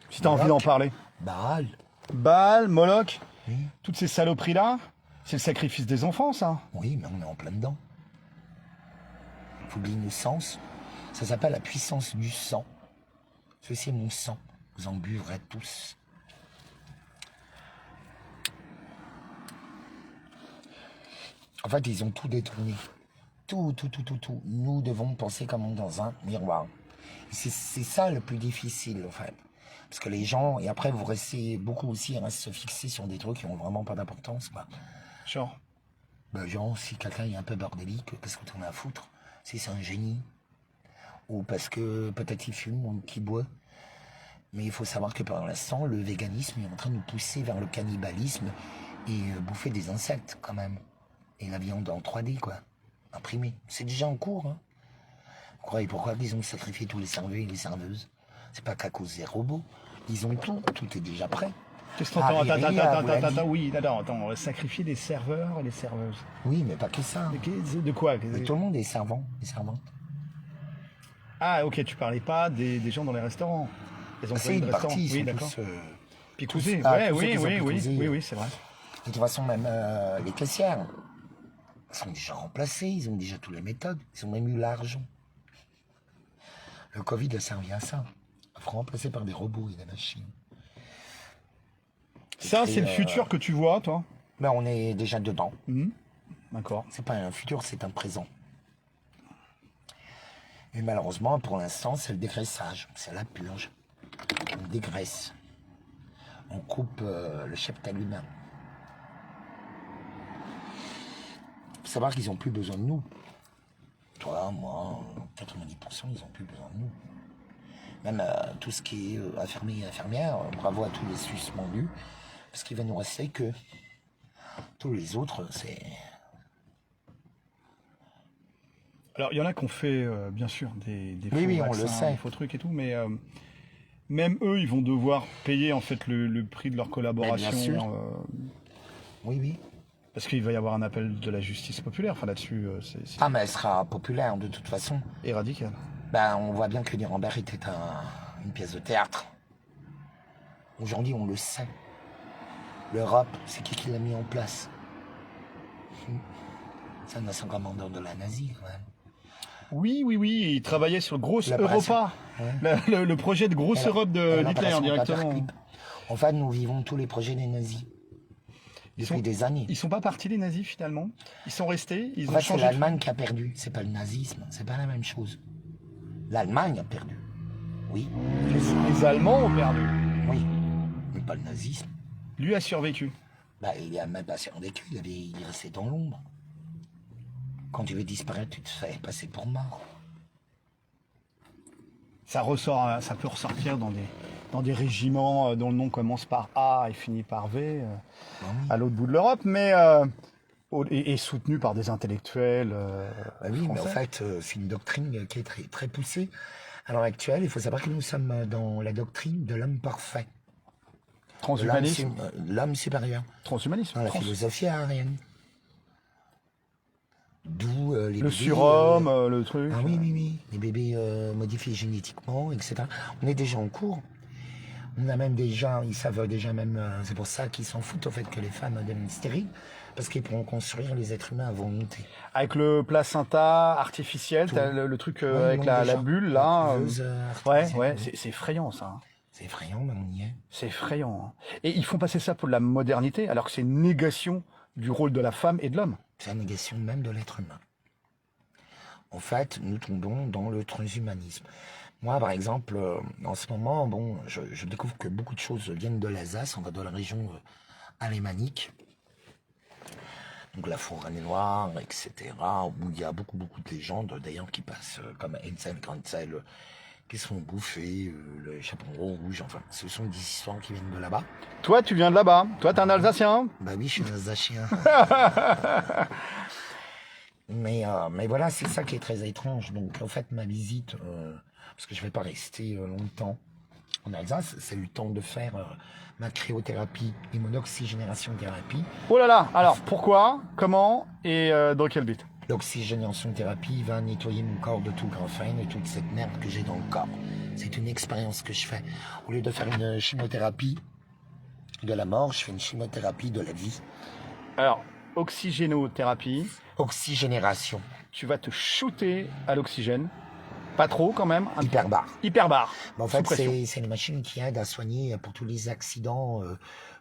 Si t'as envie d'en parler. Baal. Baal, Moloch, Oui. toutes ces saloperies-là, c'est le sacrifice des enfants, ça. Oui, mais on est en plein dedans. Il faut de l'innocence. Ça s'appelle la puissance du sang. Ceci est mon sang. Vous en buvrez tous. En fait, ils ont tout détourné. Tout. Nous devons penser comme dans un miroir. C'est ça le plus difficile, en fait. Parce que les gens, et après vous restez beaucoup aussi à se fixer sur des trucs qui ont vraiment pas d'importance, quoi. Genre. Genre, si quelqu'un est un peu bordélique, qu'est-ce que t'en as à foutre? Si c'est un génie. Ou parce que peut-être il fume ou qu'il boit. Mais il faut savoir que pour l'instant, le véganisme est en train de nous pousser vers le cannibalisme et bouffer des insectes, quand même. Et la viande en 3D, quoi. Imprimée. C'est déjà en cours, hein. Vous croyez pourquoi ils ont sacrifié tous les serveurs et les serveuses? C'est pas qu'à cause des robots. Ils ont tout est déjà prêt. Qu'est-ce que t'entends? Attends, oui, attends, sacrifier les serveurs et les serveuses. Oui, mais pas que ça. De quoi? Mais tout le monde est servant et servante. Ah, ok, tu parlais pas des gens dans les restaurants. Les C'est employés de une restaurants. partie, ils Oui, sont d'accord. tous... Picousés, Ah, ouais, tous ceux qui sont picousés. oui, c'est vrai. Et de toute façon, même les caissières, ils sont déjà remplacés, ils ont déjà toutes les méthodes, ils ont même eu l'argent. Le Covid a servi à ça, à être remplacé par des robots et des machines. Ça, c'est le futur que tu vois, toi? Ben, on est déjà dedans. D'accord. C'est pas un futur, c'est un présent. Et malheureusement, pour l'instant, c'est le dégraissage, c'est la purge. On dégraisse. On coupe le cheptel humain. Il faut savoir qu'ils n'ont plus besoin de nous. Toi, moi, 90%, ils n'ont plus besoin de nous. Même tout ce qui est infirmier et infirmière, bravo à tous les Suisses mondus, parce qu'il va nous rester que tous les autres, c'est... Alors, il y en a qui ont fait, bien sûr, des faux Oui, on vaccins, le sait. des faux trucs et tout, mais même eux, ils vont devoir payer en fait le prix de leur collaboration. bien sûr. Oui. Parce qu'il va y avoir un appel de la justice populaire. Enfin, là-dessus, c'est Ah, mais elle sera populaire de toute façon. et radical. Ben, on voit bien que Nuremberg était une pièce de théâtre. Aujourd'hui, on le sait. L'Europe, c'est qui l'a mis en place? C'est un ancien commandant de la nazie, quand même. Oui, ils travaillaient sur Grosse L'opération. Europa. Ouais. Le projet de Grosse Europe d'Hitler L'opération directement. Paperclip. En fait, nous vivons tous les projets des nazis. Depuis des années. Ils sont pas partis, les nazis, finalement. Ils sont restés, ils En ont fait, c'est changé. l'Allemagne qui a perdu. C'est pas le nazisme. C'est pas la même chose. L'Allemagne a perdu. Oui. Les Allemands ont perdu. Oui. Mais pas le nazisme. Lui a survécu. Bah, il a même pas survécu. Il est resté dans l'ombre. Quand tu veux disparaître, tu te fais passer pour mort. Ça ressort, ça peut ressortir dans des régiments dont le nom commence par A et finit par V, Oui. à l'autre bout de l'Europe, mais et soutenu par des intellectuels Bah oui, mais en français. fait, c'est une doctrine qui est très, très poussée. À l'heure actuelle, il faut savoir que nous sommes dans la doctrine de l'homme parfait. Transhumanisme. L'homme supérieur. Transhumanisme. Dans la philosophie aryenne. D'où les Le bébés, surhomme, le truc. Ah oui. Les bébés modifiés génétiquement, etc. On est déjà en cours. On a même déjà, ils savent déjà même, c'est pour ça qu'ils s'en foutent au fait que les femmes deviennent stériles, parce qu'ils pourront construire les êtres humains à volonté. Avec le placenta artificiel, t'as le truc Ouais, avec ils la l'ont déjà. bulle là. couveuse, Ouais, artificielle. c'est effrayant ça. Hein. C'est effrayant, mais on y est. C'est effrayant. Hein. Et ils font passer ça pour de la modernité, alors que c'est une négation du rôle de la femme et de l'homme. C'est la négation même de l'être humain. En fait, nous tombons dans le transhumanisme. Moi, par exemple, en ce moment, bon, je découvre que beaucoup de choses viennent de l'Alsace, on va dans la région alémanique. Donc la forêt noire, etc., où il y a beaucoup de légendes, d'ailleurs, qui passent comme Hansel, Gretel, qui se font bouffer, le chaperon rouge, enfin, ce sont des histoires qui viennent de là-bas. Toi, tu viens de là-bas. Toi, t'es un Alsacien. Bah oui, je suis un Alsacien. Mais voilà, c'est ça qui est très étrange. Donc, en fait, ma visite, parce que je vais pas rester longtemps en Alsace, c'est le temps de faire ma cryothérapie et mon oxygénation thérapie. Oh là là. Alors, pourquoi, comment et dans quel but? L'oxygénation thérapie va nettoyer mon corps de tout graphène et toute cette merde que j'ai dans le corps. C'est une expérience que je fais. Au lieu de faire une chimiothérapie de la mort, je fais une chimiothérapie de la vie. Alors, oxygénothérapie. Oxygénération. Tu vas te shooter à l'oxygène. Pas trop quand même. Hyperbare. Hyperbare. Mais en Sous fait, pression. c'est une machine qui aide à soigner pour tous les accidents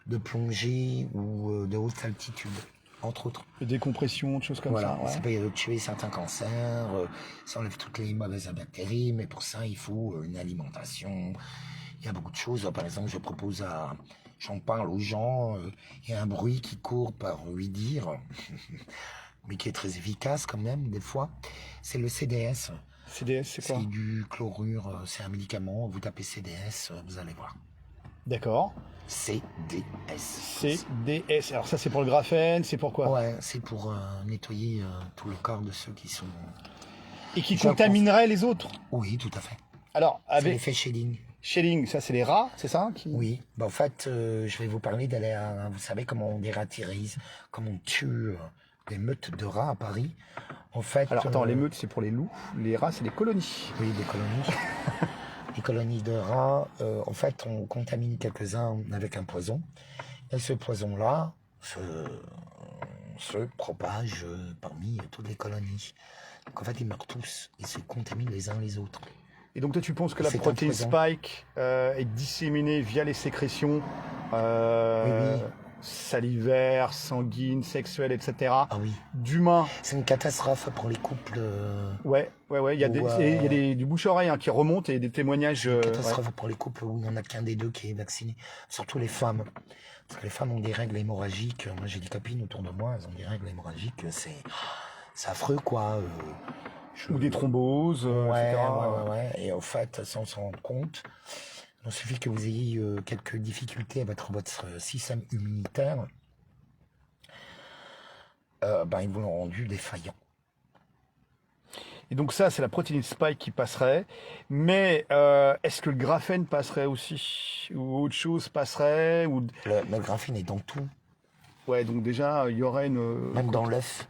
de plongée ou de haute altitude, entre autres. De décompression, de choses comme Voilà, ça. Ouais. ça peut tuer certains cancers, ça enlève toutes les mauvaises bactéries, mais pour ça, il faut une alimentation. Il y a beaucoup de choses. Par exemple, j'en parle aux gens, il y a un bruit qui court par lui dire, mais qui est très efficace quand même, des fois, c'est le CDS. CDS, c'est quoi? C'est du chlorure, c'est un médicament, vous tapez CDS, vous allez voir. D'accord. CDS. CDS. Alors ça, c'est pour le graphène, c'est pour quoi? Ouais, c'est pour nettoyer tout le corps de ceux qui sont... Et qui Je contamineraient les autres. Oui, tout à fait. Alors, C'est avec l'effet shading. shading, ça c'est les rats, c'est ça Oui, bah, en fait, je vais vous parler d'aller à... Vous savez comment on dératérise, comment on tue des meutes de rats à Paris. En fait... Alors attends, les meutes c'est pour les loups, les rats c'est les colonies. Oui, des colonies. Les colonies de rats, en fait, on contamine quelques-uns avec un poison. Et ce poison-là se propage parmi toutes les colonies. Donc en fait, ils meurent tous. Ils se contaminent les uns les autres. Et donc toi tu penses que la C'est un protéine poison. spike est disséminée via les sécrétions Oui. salivaires, sanguines, sexuelles, etc. Ah oui. d'humains? C'est une catastrophe pour les couples. Ouais. Il y a, du bouche-oreille du remonte et des témoignages. Catastrophe pour les couples où il n'y en a qu'un des deux qui est vacciné. Surtout les femmes. Parce que les femmes ont des règles hémorragiques. Moi, j'ai des copines autour de moi, elles ont des règles hémorragiques. C'est affreux, quoi. Ou des thromboses, Ouais, etc. ouais. Et en fait, sans s'en rendre compte, il suffit que vous ayez quelques difficultés avec votre système immunitaire. Ils vous l'ont rendu défaillant. Et donc ça, c'est la protéine spike qui passerait. Mais est-ce que le graphène passerait aussi? Ou autre chose passerait ou... Le graphène est dans tout, Ouais, donc déjà, il y aurait une... même dans l'œuf.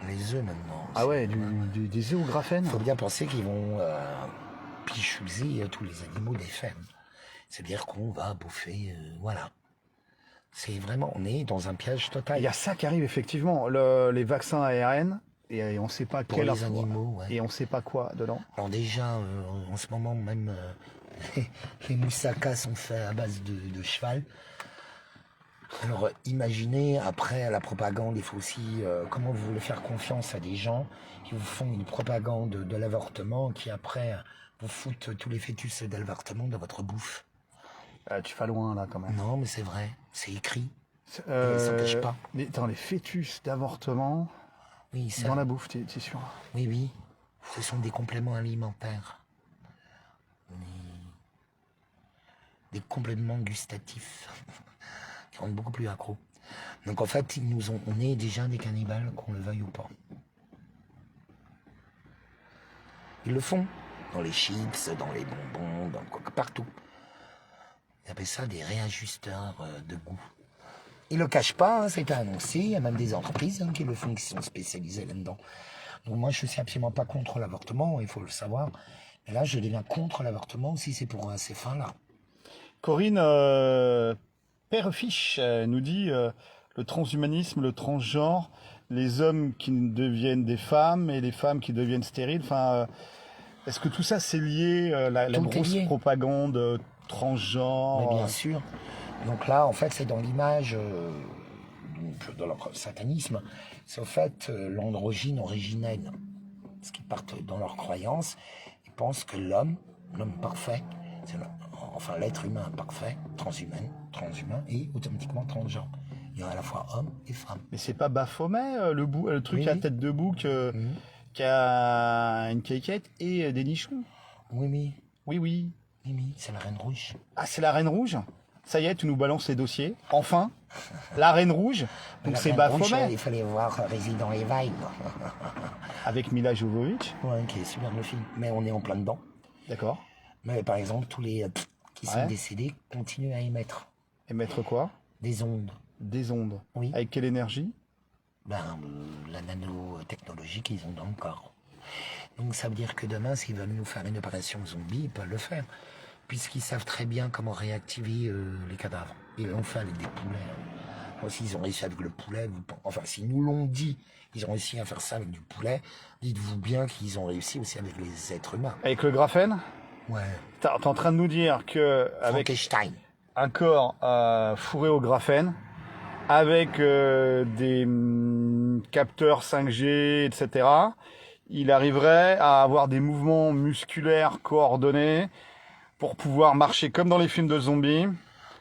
Les œufs maintenant. Ah ouais, des œufs au graphène? Il faut bien penser qu'ils vont pichuser tous les animaux des fermes. C'est-à-dire qu'on va bouffer, voilà. C'est vraiment, on est dans un piège total. Il y a ça qui arrive effectivement, les vaccins ARN, et on ne sait pas Pour quel les animaux, ouais. et on ne sait pas quoi dedans. Alors déjà, en ce moment, même les moussaka sont faits à base de cheval. Alors imaginez, après la propagande, il faut aussi, comment vous voulez faire confiance à des gens qui vous font une propagande de l'avortement, qui après vous foutent tous les fœtus d'avortement dans votre bouffe. Tu vas loin là quand même. Non, mais c'est vrai, c'est écrit. Ça cache pas. Les fœtus d'avortement Oui, ça, dans la bouffe, t'es sûr? oui, ce sont des compléments alimentaires. Des compléments gustatifs qui rendent beaucoup plus accro. Donc en fait, on est déjà des cannibales, qu'on le veuille ou pas. Ils le font. Dans les chips, dans les bonbons, partout. Ils appellent ça des réajusteurs de goût. Ils le cachent pas, c'est annoncé. Il y a même des entreprises qui le font, qui sont spécialisées là-dedans. Donc moi, je suis absolument pas contre l'avortement, il faut le savoir. Mais là, je deviens contre l'avortement si c'est pour ces fins-là. Corinne Perrefiche nous dit le transhumanisme, le transgenre, les hommes qui deviennent des femmes et les femmes qui deviennent stériles. Enfin, est-ce que tout ça c'est lié, la grosse lié. propagande transgenre? Mais bien sûr. Donc là, en fait, c'est dans l'image de leur satanisme. C'est au fait l'androgyne originelle. Parce qu'ils partent dans leur croyance. Ils pensent que l'homme parfait, enfin l'être humain parfait, transhumain et automatiquement transgenre. Il y a à la fois homme et femme. Mais c'est pas Baphomet, le truc Oui. à tête de bouc qui a une caquette et des nichons? Oui, Oui, oui. c'est la Reine Rouge. Ah, c'est la Reine Rouge? Ça y est, tu nous balances les dossiers. Enfin, la Reine Rouge. Donc La c'est Reine Rouge, Baphomet il fallait voir Resident Evil, quoi. avec Mila Jovovich. Ouais, qui est super le film. Mais on est en plein dedans. D'accord. Mais par exemple, tous les qui sont Ouais. décédés continuent à émettre Émettre quoi? des ondes. Des ondes. Oui. Avec quelle énergie? La nanotechnologie qu'ils ont dans le corps. Donc ça veut dire que demain, s'ils veulent nous faire une opération zombie, ils peuvent le faire. Puisqu'ils savent très bien comment réactiver les cadavres. Ils l'ont fait avec des poulets. Moi, s'ils ont réussi avec le poulet, enfin, s'ils nous l'ont dit, ils ont réussi à faire ça avec du poulet, dites-vous bien qu'ils ont réussi aussi avec les êtres humains. Avec le graphène? Ouais. T'es en train de nous dire que avec Frankenstein. un corps fourré au graphène, avec des capteurs 5G, etc., il arriverait à avoir des mouvements musculaires coordonnés pour pouvoir marcher comme dans les films de zombies,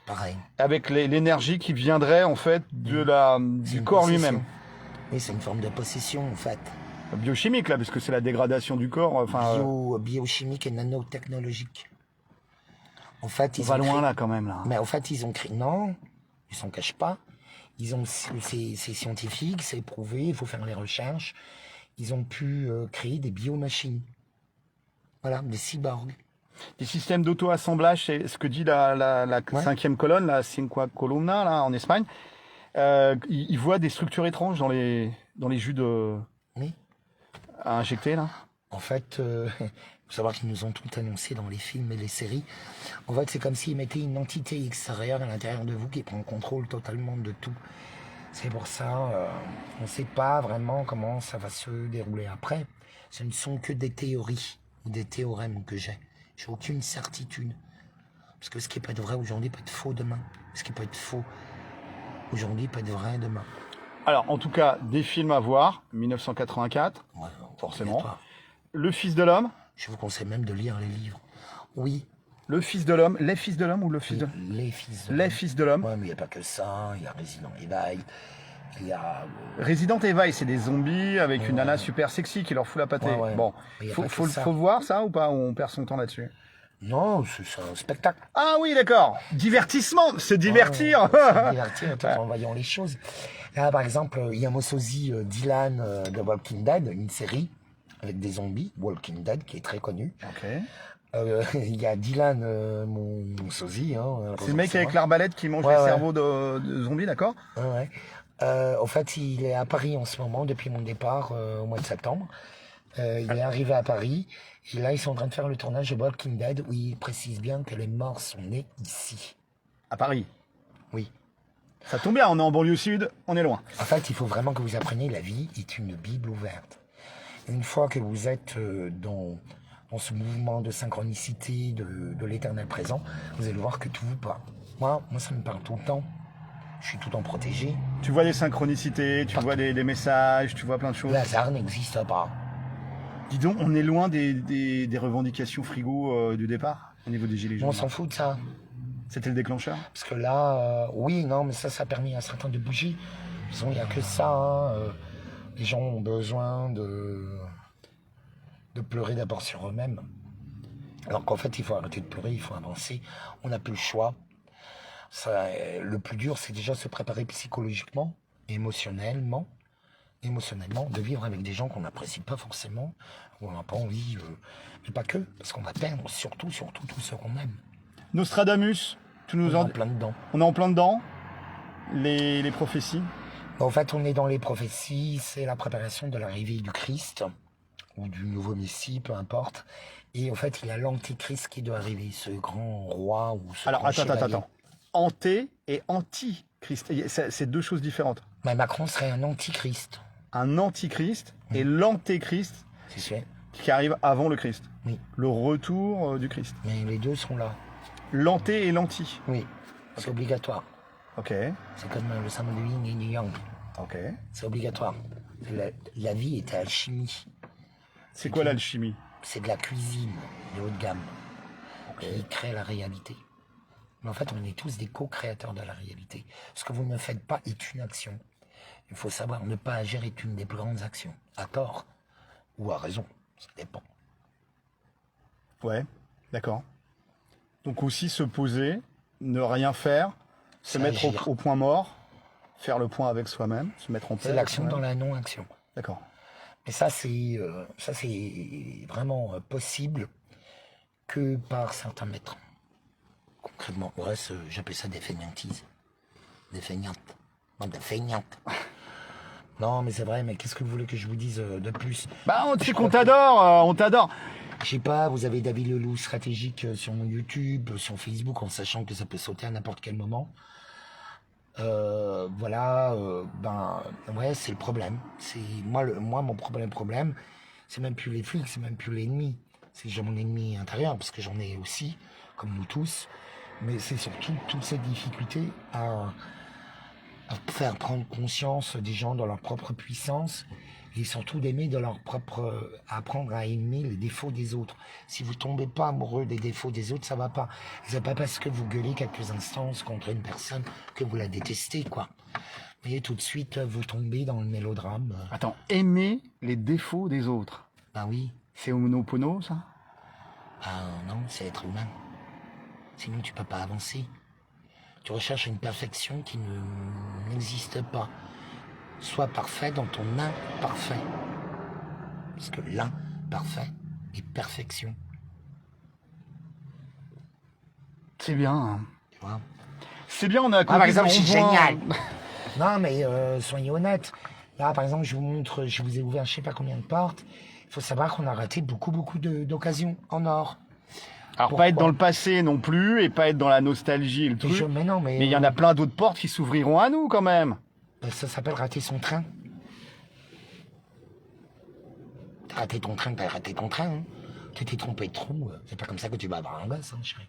Pareil. avec l'énergie qui viendrait en fait de C'est du une corps possession. lui-même. Oui, c'est une forme de possession, en fait. Biochimique là, puisque c'est la dégradation du corps. Enfin, Biochimique et nanotechnologique. En fait, on ils va ont loin créé- là quand même là. Mais en fait, ils ont créé... Non, ils s'en cachent pas. C'est scientifique, c'est prouvé, il faut faire les recherches. Ils ont pu créer des biomachines. Voilà, des cyborgs. Des systèmes d'auto-assemblage, c'est ce que dit la Ouais. cinquième colonne, la cinqua columna là en Espagne. Ils voient des structures étranges dans les jus Oui. à injecter là. En fait, faut savoir qu'ils nous ont tout annoncé dans les films et les séries. En fait, c'est comme s'ils mettaient une entité extérieure à l'intérieur de vous qui prend le contrôle totalement de tout. C'est pour ça, on ne sait pas vraiment comment ça va se dérouler après. Ce ne sont que des théories ou des théorèmes que j'ai. J'ai aucune certitude. Parce que ce qui peut être vrai aujourd'hui peut être faux demain. Ce qui peut être faux aujourd'hui peut être vrai demain. Alors en tout cas, des films à voir, 1984, Ouais, forcément. obligatoire. Le Fils de l'homme, Je vous conseille même de lire les livres. Oui, le Fils de l'homme, les Fils de l'homme ou le Fils de les fils de les l'homme. Fils de l'homme. Ouais, mais il n'y a pas que ça. Il y a Resident Evil. Il y a... Resident Evil, c'est des zombies avec une nana super sexy qui leur fout la pâtée. Ouais, ouais. Bon, Mais y a faut, pas que faut, ça. faut voir ça ou pas, ou on perd son temps là-dessus. Non, c'est un spectacle. Ah oui, d'accord. Divertissement, c'est divertir. C'est divertir tout en voyant les choses. Là, par exemple, il y a Mosozi Dylan de Walking Dead, une série avec des zombies, Walking Dead, qui est très connue. Ok. Il y a Dylan mon sosie. Hein, C'est le mec avec l'arbalète qui mange Ouais, les ouais. cerveaux de zombies, d'accord? Ouais, ouais. En fait, il est à Paris en ce moment, depuis mon départ au mois de septembre. Il est arrivé à Paris. Et là, ils sont en train de faire le tournage de Walking Dead où il précise bien que les morts sont nés ici. À Paris. Oui. Ça tombe bien, on est en banlieue sud, on est loin. En fait, il faut vraiment que vous appreniez la vie est une Bible ouverte. Une fois que vous êtes dans ce mouvement de synchronicité de l'éternel présent, vous allez voir que tout vous parle. Moi, ça me parle tout le temps. Je suis tout le temps protégé. Tu vois des synchronicités, tu vois des messages, tu vois plein de choses. Le hasard n'existe pas. Dis donc, on est loin des revendications frigo du départ, au niveau des gilets Mais jaunes. on s'en fout de ça. C'était le déclencheur? Parce que là, oui, non, mais ça a permis à certains de bouger. Disons, il n'y a que ça. Hein. Les gens ont besoin de pleurer d'abord sur eux-mêmes. Alors qu'en fait, il faut arrêter de pleurer, il faut avancer. On n'a plus le choix. Ça, le plus dur, c'est déjà se préparer psychologiquement, émotionnellement, de vivre avec des gens qu'on n'apprécie pas forcément, où on n'a pas envie, mais pas que, parce qu'on va perdre surtout tout ce qu'on aime. Nostradamus, tu On nous est en... en plein dedans. On est en plein dedans. Les prophéties. En fait, on est dans les prophéties, c'est la préparation de l'arrivée du Christ, ou du nouveau Messie, peu importe. Et en fait, il y a l'antichrist qui doit arriver, ce grand roi ou ce Alors, grand attends. chevalier. Anté et antichrist. C'est deux choses différentes. Mais Macron serait un antichrist, Un antichrist et l'antéchrist c'est sûr. qui arrive avant le Christ. Oui, Le retour du Christ. mais les deux sont là. L'anté et l'anti. Oui, c'est obligatoire. Ok, C'est comme le symbole du yin et du yang. ok. C'est obligatoire. La vie est alchimie. C'est quoi l'alchimie? C'est de la cuisine de haut de gamme qui crée la réalité. Mais en fait, on est tous des co-créateurs de la réalité. Ce que vous ne faites pas est une action. Il faut savoir, ne pas agir est une des plus grandes actions. À tort ou à raison, ça dépend. Ouais, d'accord. Donc aussi se poser, ne rien faire, se C'est mettre agir. au point mort, faire le point avec soi-même, se mettre en paix C'est avec l'action dans soi-même. la non-action. D'accord. Et ça, c'est vraiment possible que par certains maîtres. Concrètement, le reste, j'appelle ça des feignantises. Des feignantes. Non, des feignantes. Non, mais c'est vrai, mais qu'est-ce que vous voulez que je vous dise de plus? Bah, tu sais Je qu'on crois que- t'adore, on t'adore. Je sais pas, vous avez David Leloup stratégique sur YouTube, sur Facebook, en sachant que ça peut sauter à n'importe quel moment. Voilà, ben ouais, c'est le problème. C'est moi mon problème, c'est même plus les flics, c'est même plus l'ennemi. C'est j'ai mon ennemi intérieur parce que j'en ai aussi, comme nous tous. Mais c'est surtout toute cette difficulté à faire prendre conscience des gens dans leur propre puissance et surtout d'aimer de leur propre, apprendre à aimer les défauts des autres. Si vous tombez pas amoureux des défauts des autres, ça va pas. C'est pas parce que vous gueulez quelques instants contre une personne que vous la détestez, quoi. Mais tout de suite, vous tombez dans le mélodrame. Attends, aimer les défauts des autres. Ben oui, C'est Ho'oponopono, ça? ah non, c'est être humain. Sinon, tu peux pas avancer. Tu recherches une perfection qui n'existe pas. Sois parfait dans ton imparfait. Parce que l'imparfait est perfection. C'est bien. Hein. Tu vois? C'est bien, on a Par exemple, je suis rond-point. génial. Non, mais soyez honnête. Là, par exemple, je vous montre, je vous ai ouvert je sais pas combien de portes. Il faut savoir qu'on a raté beaucoup d'occasions en or. Alors, Pourquoi pas être dans le passé non plus, et pas être dans la nostalgie et le truc. Mais non, mais Mais il y en a plein d'autres portes qui s'ouvriront à nous, quand même. ça s'appelle rater son train. T'as raté ton train, t'as raté ton train. Hein. Tu t'es trompé de trou. C'est pas comme ça que tu vas avoir un gosse, hein, chérie.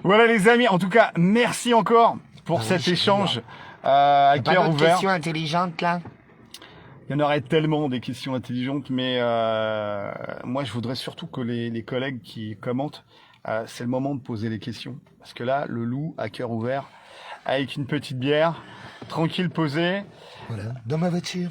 Voilà, les amis. En tout cas, merci encore pour Ah oui, cet j'ai échange à Pas cœur d'autres ouvert. questions intelligentes, là? Il y en aurait tellement des questions intelligentes, mais moi, je voudrais surtout que les collègues qui commentent, c'est le moment de poser les questions. Parce que là, le loup, à cœur ouvert, avec une petite bière, tranquille, posé, Voilà, dans ma voiture.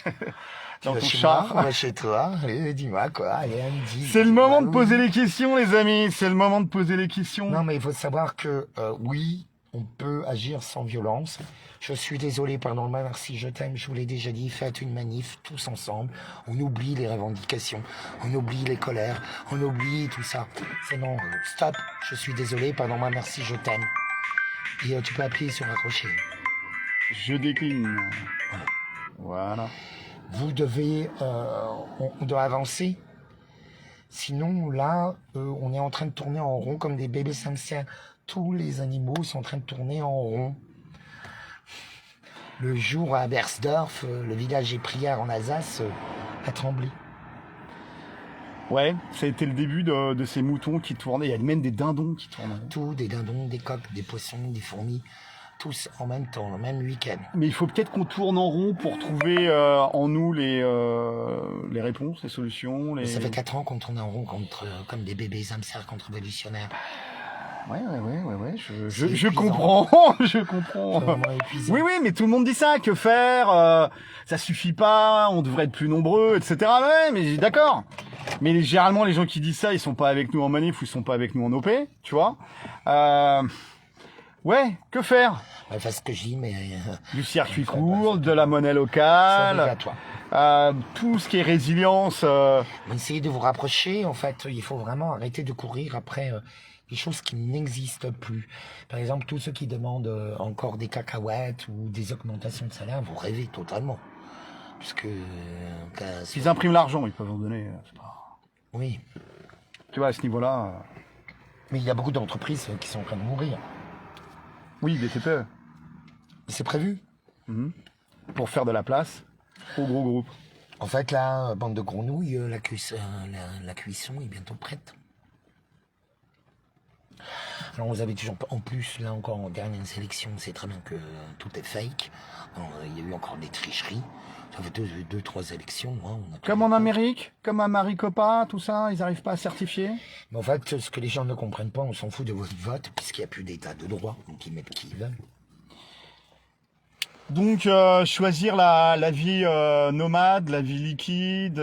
Tu dans vas ton chez char. moi, on va chez toi. Allez, dis-moi, quoi. Allez, elle me dit. C'est le moment de Oui. poser les questions, les amis. C'est le moment de poser les questions. Non, mais il faut savoir que, oui, on peut agir sans violence. Je suis désolé, pardon, merci, je t'aime, je vous l'ai déjà dit, faites une manif, tous ensemble. On oublie les revendications, on oublie les colères, on oublie tout ça. C'est non, stop, je suis désolé, pardon, merci, je t'aime. Et tu peux appuyer sur raccrocher. Je décline. Voilà. Voilà. Vous devez, on doit avancer. Sinon, là, on est en train de tourner en rond comme des bébés hamsters. Tous les animaux sont en train de tourner en rond. Le jour à Bersdorf, le village des prières en Alsace, a tremblé. Ouais, ça a été le début de ces moutons qui tournaient. Il y a même des dindons qui tournent. Tout, des dindons, des coqs, des poissons, des fourmis, tous en même temps, le même week-end. Mais il faut peut-être qu'on tourne en rond pour trouver en nous les réponses, les solutions. Les... Ça fait 4 ans qu'on tourne en rond comme des bébés hamsters contre-révolutionnaires. Ouais, C'est je épuisant. comprends, je comprends. C'est vraiment épuisant. Oui, mais tout le monde dit ça. Que faire ça suffit pas, on devrait être plus nombreux, etc. Ouais, mais d'accord. Mais généralement, les gens qui disent ça, ils sont pas avec nous en manif ou ils sont pas avec nous en OP, tu vois. Ouais, que faire? Enfin, ce que je dis, mais Du circuit court, bah, de la monnaie c'est locale, obligatoire. tout ce qui est résilience. Mais essayez de vous rapprocher. En fait, il faut vraiment arrêter de courir après des choses qui n'existent plus. Par exemple, tous ceux qui demandent encore des cacahuètes ou des augmentations de salaire, vous rêvez totalement. Puisque... S'ils impriment l'argent, ils peuvent en donner. C'est pas... Oui. Tu vois, à ce niveau-là. Mais il y a beaucoup d'entreprises qui sont en train de mourir. Oui, des TPE. C'est prévu. Pour faire de la place aux gros groupes. En fait, là, bande de grenouilles, la cuisson est bientôt prête. Alors, vous avez toujours... En plus, là encore, en dernière sélection, c'est très bien que tout est fake. Alors, il y a eu encore des tricheries. Ça fait deux, trois élections. Hein, on a Comme en Amérique, comme à Maricopa, tout ça, ils n'arrivent pas à certifier. Mais en fait, ce que les gens ne comprennent pas, on s'en fout de votre vote, puisqu'il n'y a plus d'état de droit, donc ils mettent qui ils veulent. Donc, choisir la vie nomade, la vie liquide.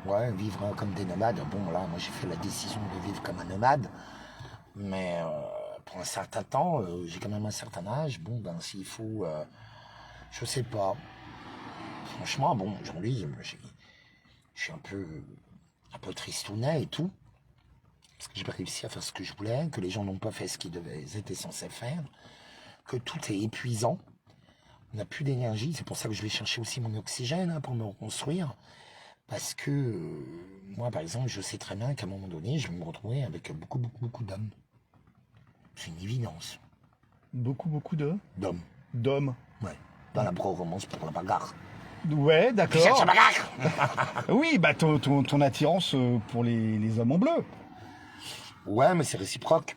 Ouais, vivre comme des nomades. Bon, là, moi, j'ai fait la décision de vivre comme un nomade. Mais pour un certain temps, j'ai quand même un certain âge. Bon, ben, s'il faut, je sais pas. Franchement, bon, aujourd'hui, je suis un peu tristounet et tout. Parce que j'ai pas réussi à faire ce que je voulais, que les gens n'ont pas fait ce qu'ils étaient censés faire, que tout est épuisant. On n'a plus d'énergie. C'est pour ça que je vais chercher aussi mon oxygène hein, pour me reconstruire. Parce que moi, par exemple, je sais très bien qu'à un moment donné, je vais me retrouver avec beaucoup d'hommes. C'est une évidence. Beaucoup D'hommes. d'hommes. Ouais. Dans la romance pour la bagarre. Ouais, Tu d'accord. cherches la bagarre. Oui, bah ton attirance pour les hommes en bleu. Ouais, mais c'est réciproque.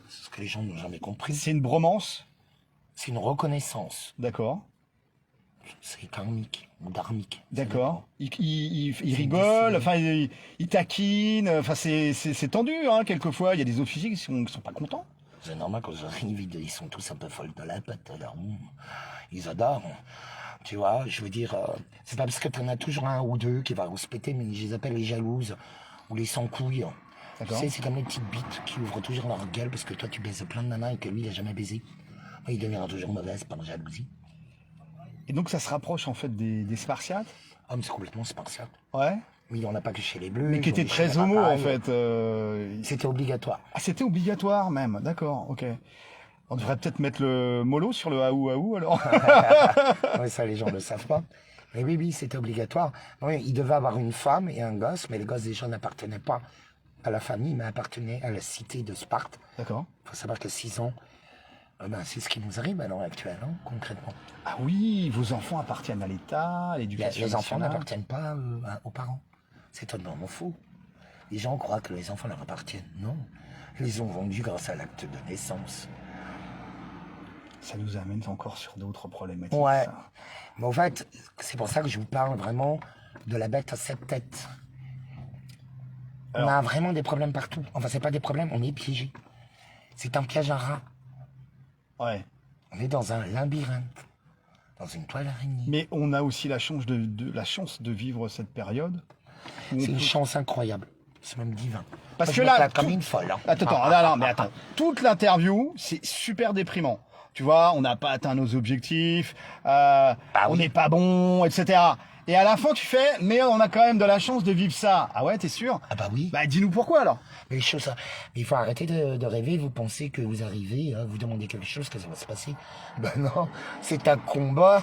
C'est ce que les gens n'ont jamais compris. C'est une bromance. C'est une reconnaissance. D'accord. C'est karmique ou dharmique. D'accord. Il C'est rigole, une- enfin il taquine, enfin c'est tendu hein, quelquefois. Il y a des officiers qui sont pas contents. C'est normal quand j'arrive, ils sont tous un peu folles de la tête. Alors, ils adorent. Tu vois, je veux dire, c'est pas parce que t'en as toujours un ou deux qui va respecter, mais je les appelle les jalouses ou les sans-couilles. Tu D'accord. sais, c'est comme les petites bites qui ouvrent toujours leur gueule parce que toi tu baises plein de nanas et que lui il a jamais baisé. Il deviendra toujours mauvaise par jalousie. Et donc ça se rapproche en fait des Spartiates. Ah, mais c'est complètement spartiate. Ouais. Mais il n'y en a pas que chez les Bleus. Mais qui ils ont étaient des chez très les homo en rapailles. fait. C'était obligatoire. Ah c'était obligatoire même. D'accord. Ok. On devrait peut-être mettre le mollo sur le aou aou alors. Ouais, ça, les gens ne le savent pas. Mais oui, c'était obligatoire. Oui, il devait avoir une femme et un gosse, mais le gosse déjà n'appartenait pas à la famille, mais appartenait à la cité de Sparte. D'accord. Il faut savoir que 6 ans, c'est ce qui nous arrive à l'heure actuelle, hein, concrètement. Ah oui, vos enfants appartiennent à l'État, à l'éducation Les enfants nationale. n'appartiennent pas aux parents. C'est totalement faux. Les gens croient que les enfants leur appartiennent. Non. Ils les ont vendus grâce à l'acte de naissance. Ça nous amène encore sur d'autres problématiques. Ouais. Ça. Mais en fait, c'est pour ça que je vous parle vraiment de la bête à 7 têtes. Alors- On a vraiment des problèmes partout. Enfin, c'est pas des problèmes, on est piégé. C'est un piège à rats. Ouais. On est dans un labyrinthe. Dans une toile araignée. Mais on a aussi la chance la chance de vivre cette période. Où on C'est une peut- chance incroyable. C'est même divin. Parce Moi, que je là, m'éclate comme tout- une folle. Hein. Attends, non, mais attends. Toute l'interview, c'est super déprimant. Tu vois, on n'a pas atteint nos objectifs, on oui. n'est pas bon, etc. Et à la fin, tu fais, mais on a quand même de la chance de vivre ça. Ah ouais, t'es sûr? Ah bah oui. Bah dis-nous pourquoi alors. Mais les choses, il faut arrêter de rêver. Vous pensez que vous arrivez, vous demandez quelque chose, que ça va se passer. Ben non, c'est un combat.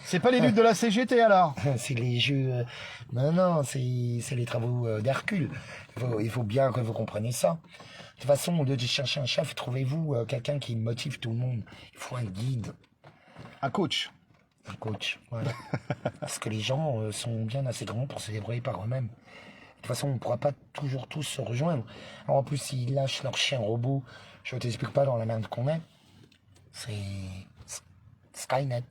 C'est pas les luttes de la CGT alors. C'est les jeux. Non, c'est les travaux d'Hercule. Il faut bien que vous compreniez ça. De toute façon, au lieu de chercher un chef, trouvez-vous quelqu'un qui motive tout le monde. Il faut un guide, Un coach. un coach. Voilà. Parce que les gens sont bien assez grands pour se débrouiller par eux-mêmes. De toute façon, on ne pourra pas toujours tous se rejoindre. Alors, en plus, s'ils lâchent leur chien robot, je ne t'explique pas dans la merde qu'on est. C'est Skynet.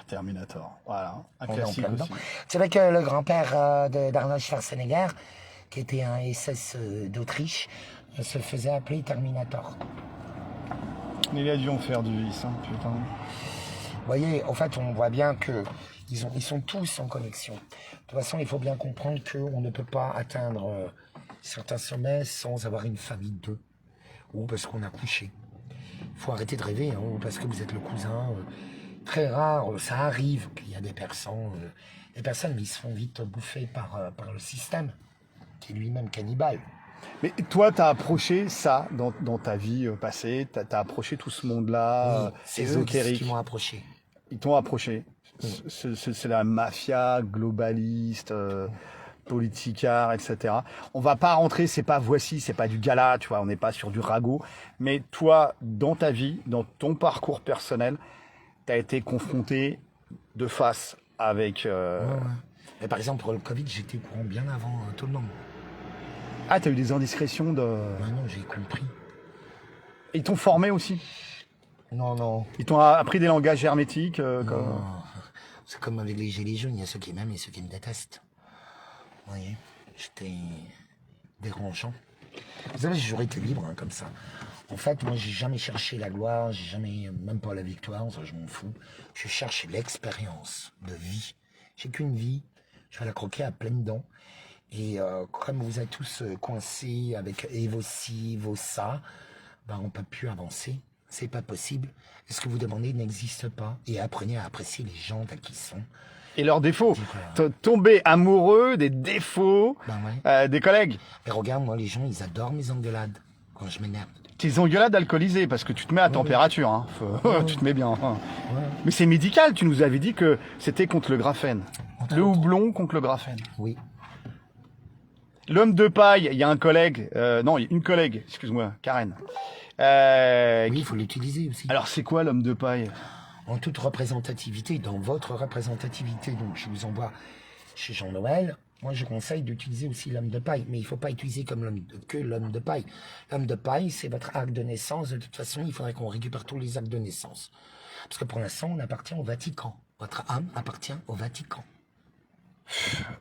Terminator. Voilà. Un On est en classique plein dedans. aussi. C'est vrai que le grand-père d'Arnold Schwarzenegger, qui était un SS d'Autriche, se faisait appeler Terminator. Mais il a dû en faire du vice, hein, putain. Vous voyez, en fait, on voit bien que ils sont tous en connexion. De toute façon, il faut bien comprendre qu'on ne peut pas atteindre certains sommets sans avoir une famille d'eux, ou parce qu'on a couché. Il faut arrêter de rêver, hein, ou parce que vous êtes le cousin. Très rare, ça arrive qu'il y a des personnes, mais ils se font vite bouffer par le système, qui est lui-même cannibale. Mais toi, t'as approché ça dans ta vie passée, t'as approché tout ce monde-là, Oui, c'est eux ésotérique. qui m'ont approché. Ils t'ont approché. C'est la mafia globaliste, politicard, etc. On va pas rentrer, c'est pas voici, c'est pas du gala, tu vois, on n'est pas sur du ragot. Mais toi, dans ta vie, dans ton parcours personnel, t'as été confronté de face avec... Ouais. Mais par exemple, pour le Covid, j'étais au courant bien avant tout le monde. Ah, t'as eu des indiscrétions de... Maintenant, j'ai compris. Ils t'ont formé aussi. Non. Ils t'ont appris des langages hermétiques. Non. C'est comme avec les gilets jaunes, il y a ceux qui m'aiment et ceux qui me détestent. Vous voyez, j'étais dérangeant. Vous savez, j'ai toujours été libre, hein, comme ça. En fait, moi, j'ai jamais cherché la gloire, j'ai jamais, même pas la victoire, ça, je m'en fous. Je cherche l'expérience de vie. J'ai qu'une vie, je vais la croquer à pleines dents. Et comme vous êtes tous coincés avec et vos ci, vos ça, ben, on peut plus avancer. C'est pas possible. Et ce que vous demandez n'existe pas. Et apprenez à apprécier les gens qui sont. Et leurs défauts. Dis quoi. Tomber amoureux des défauts Ben ouais. des collègues. Mais regarde, moi, les gens, ils adorent mes engueulades quand je m'énerve. Tes engueulades alcoolisées, parce que tu te mets à température. Hein. Tu te mets bien. Hein. Mais c'est médical, tu nous avais dit que c'était contre le graphène. Le houblon contre le graphène. Oui. L'homme de paille, il y a un collègue, non, une collègue, excuse-moi, Karen. Oui, il faut l'utiliser aussi. Alors c'est quoi l'homme de paille? En toute représentativité, dans votre représentativité, donc je vous envoie chez Jean-Noël, moi je conseille d'utiliser aussi l'homme de paille, mais il ne faut pas utiliser comme que l'homme de paille. L'homme de paille, c'est votre acte de naissance, de toute façon, il faudrait qu'on récupère tous les actes de naissance. Parce que pour l'instant, on appartient au Vatican. Votre âme appartient au Vatican.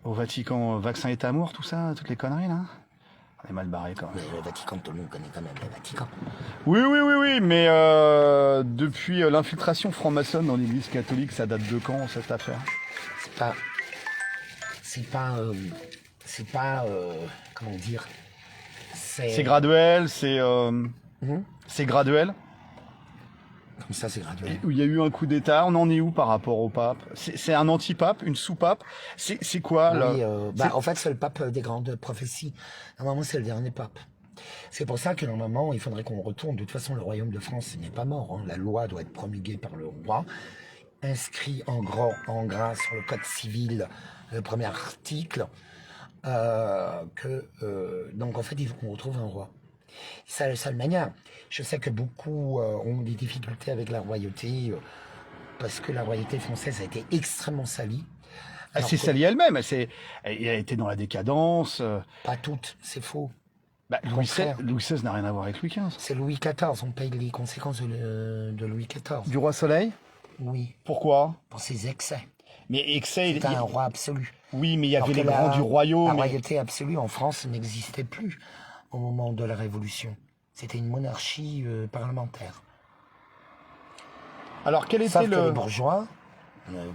Au Vatican, vaccin et amour, tout ça, toutes les conneries là. On est mal barré quand même. Mais le Vatican, tout le monde connaît quand même le Vatican. Oui, mais depuis l'infiltration franc-maçonne dans l'église catholique, ça date de quand cette affaire? C'est pas, comment dire, C'est graduel, c'est graduel. Comme ça, c'est graduel. Il y a eu un coup d'État, on en est où par rapport au pape? C'est un anti-pape, une sous-pape? C'est quoi là? Oui, en fait, c'est le pape des grandes prophéties. Normalement, c'est le dernier pape. C'est pour ça que normalement, il faudrait qu'on retourne. De toute façon, le royaume de France n'est pas mort. Hein. La loi doit être promulguée par le roi, inscrit en grand, en gras sur le code civil, le premier article. Donc en fait, il faut qu'on retrouve un roi. C'est la seule manière. Je sais que beaucoup ont des difficultés avec la royauté parce que la royauté française a été extrêmement salie. Elle s'est salie elle-même, elle a été dans la décadence. Pas toutes, c'est faux. Bah, Louis XVI n'a rien à voir avec Louis XV. C'est Louis XIV, on paye les conséquences de Louis XIV. Du roi Soleil? Oui. Pourquoi? Pour ses excès. Mais excès, C'était un roi absolu. Oui, mais il y avait les Alors que grands du royaume. La royauté absolue en France n'existait plus au moment de la Révolution. C'était une monarchie parlementaire. Alors quel Sauf était que le... les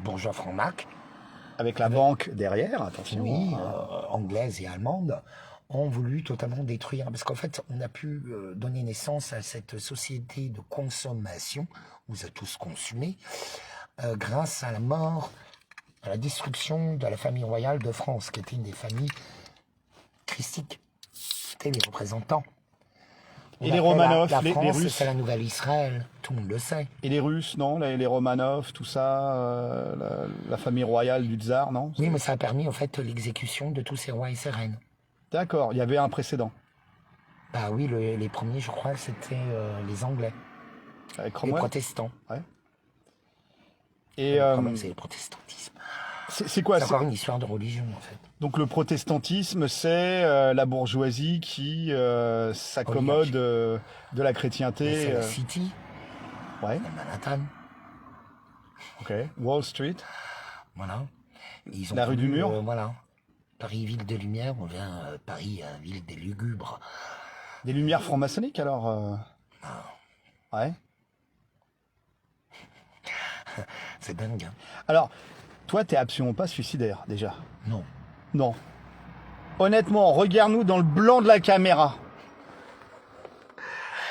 bourgeois francs-mac, Avec la banque derrière, attention. oui, anglaises et allemandes, ont voulu totalement détruire. Parce qu'en fait, on a pu donner naissance à cette société de consommation, vous avez tous consumé, grâce à la mort, à la destruction de la famille royale de France, qui était une des familles christiques. C'était les représentants. Et les Romanov, la les France, Russes. c'est la nouvelle Israël, tout le monde le sait. Et les Russes, non? Les Romanov, tout ça, la famille royale du tsar, non? Oui, mais ça a permis en fait l'exécution de tous ces rois et ces reines. D'accord, il y avait un précédent. Bah oui, les premiers, je crois, c'était les Anglais, Avec les Cromwell. protestants. Ouais. Et Le problème, c'est le protestantisme. c'est quoi? C'est encore une histoire de religion, en fait. Donc le protestantisme, c'est la bourgeoisie qui s'accommode de la chrétienté. C'est la City, Ouais, la Manhattan, ok. Wall Street. voilà. Ils ont La rue du Mur. voilà. Paris, ville de lumière, on vient Paris, ville des lugubres. Des lumières franc-maçonniques alors Ouais. C'est dingue, hein. Alors, toi, t'es absolument pas suicidaire, déjà. Non. Non. Honnêtement, regarde-nous dans le blanc de la caméra.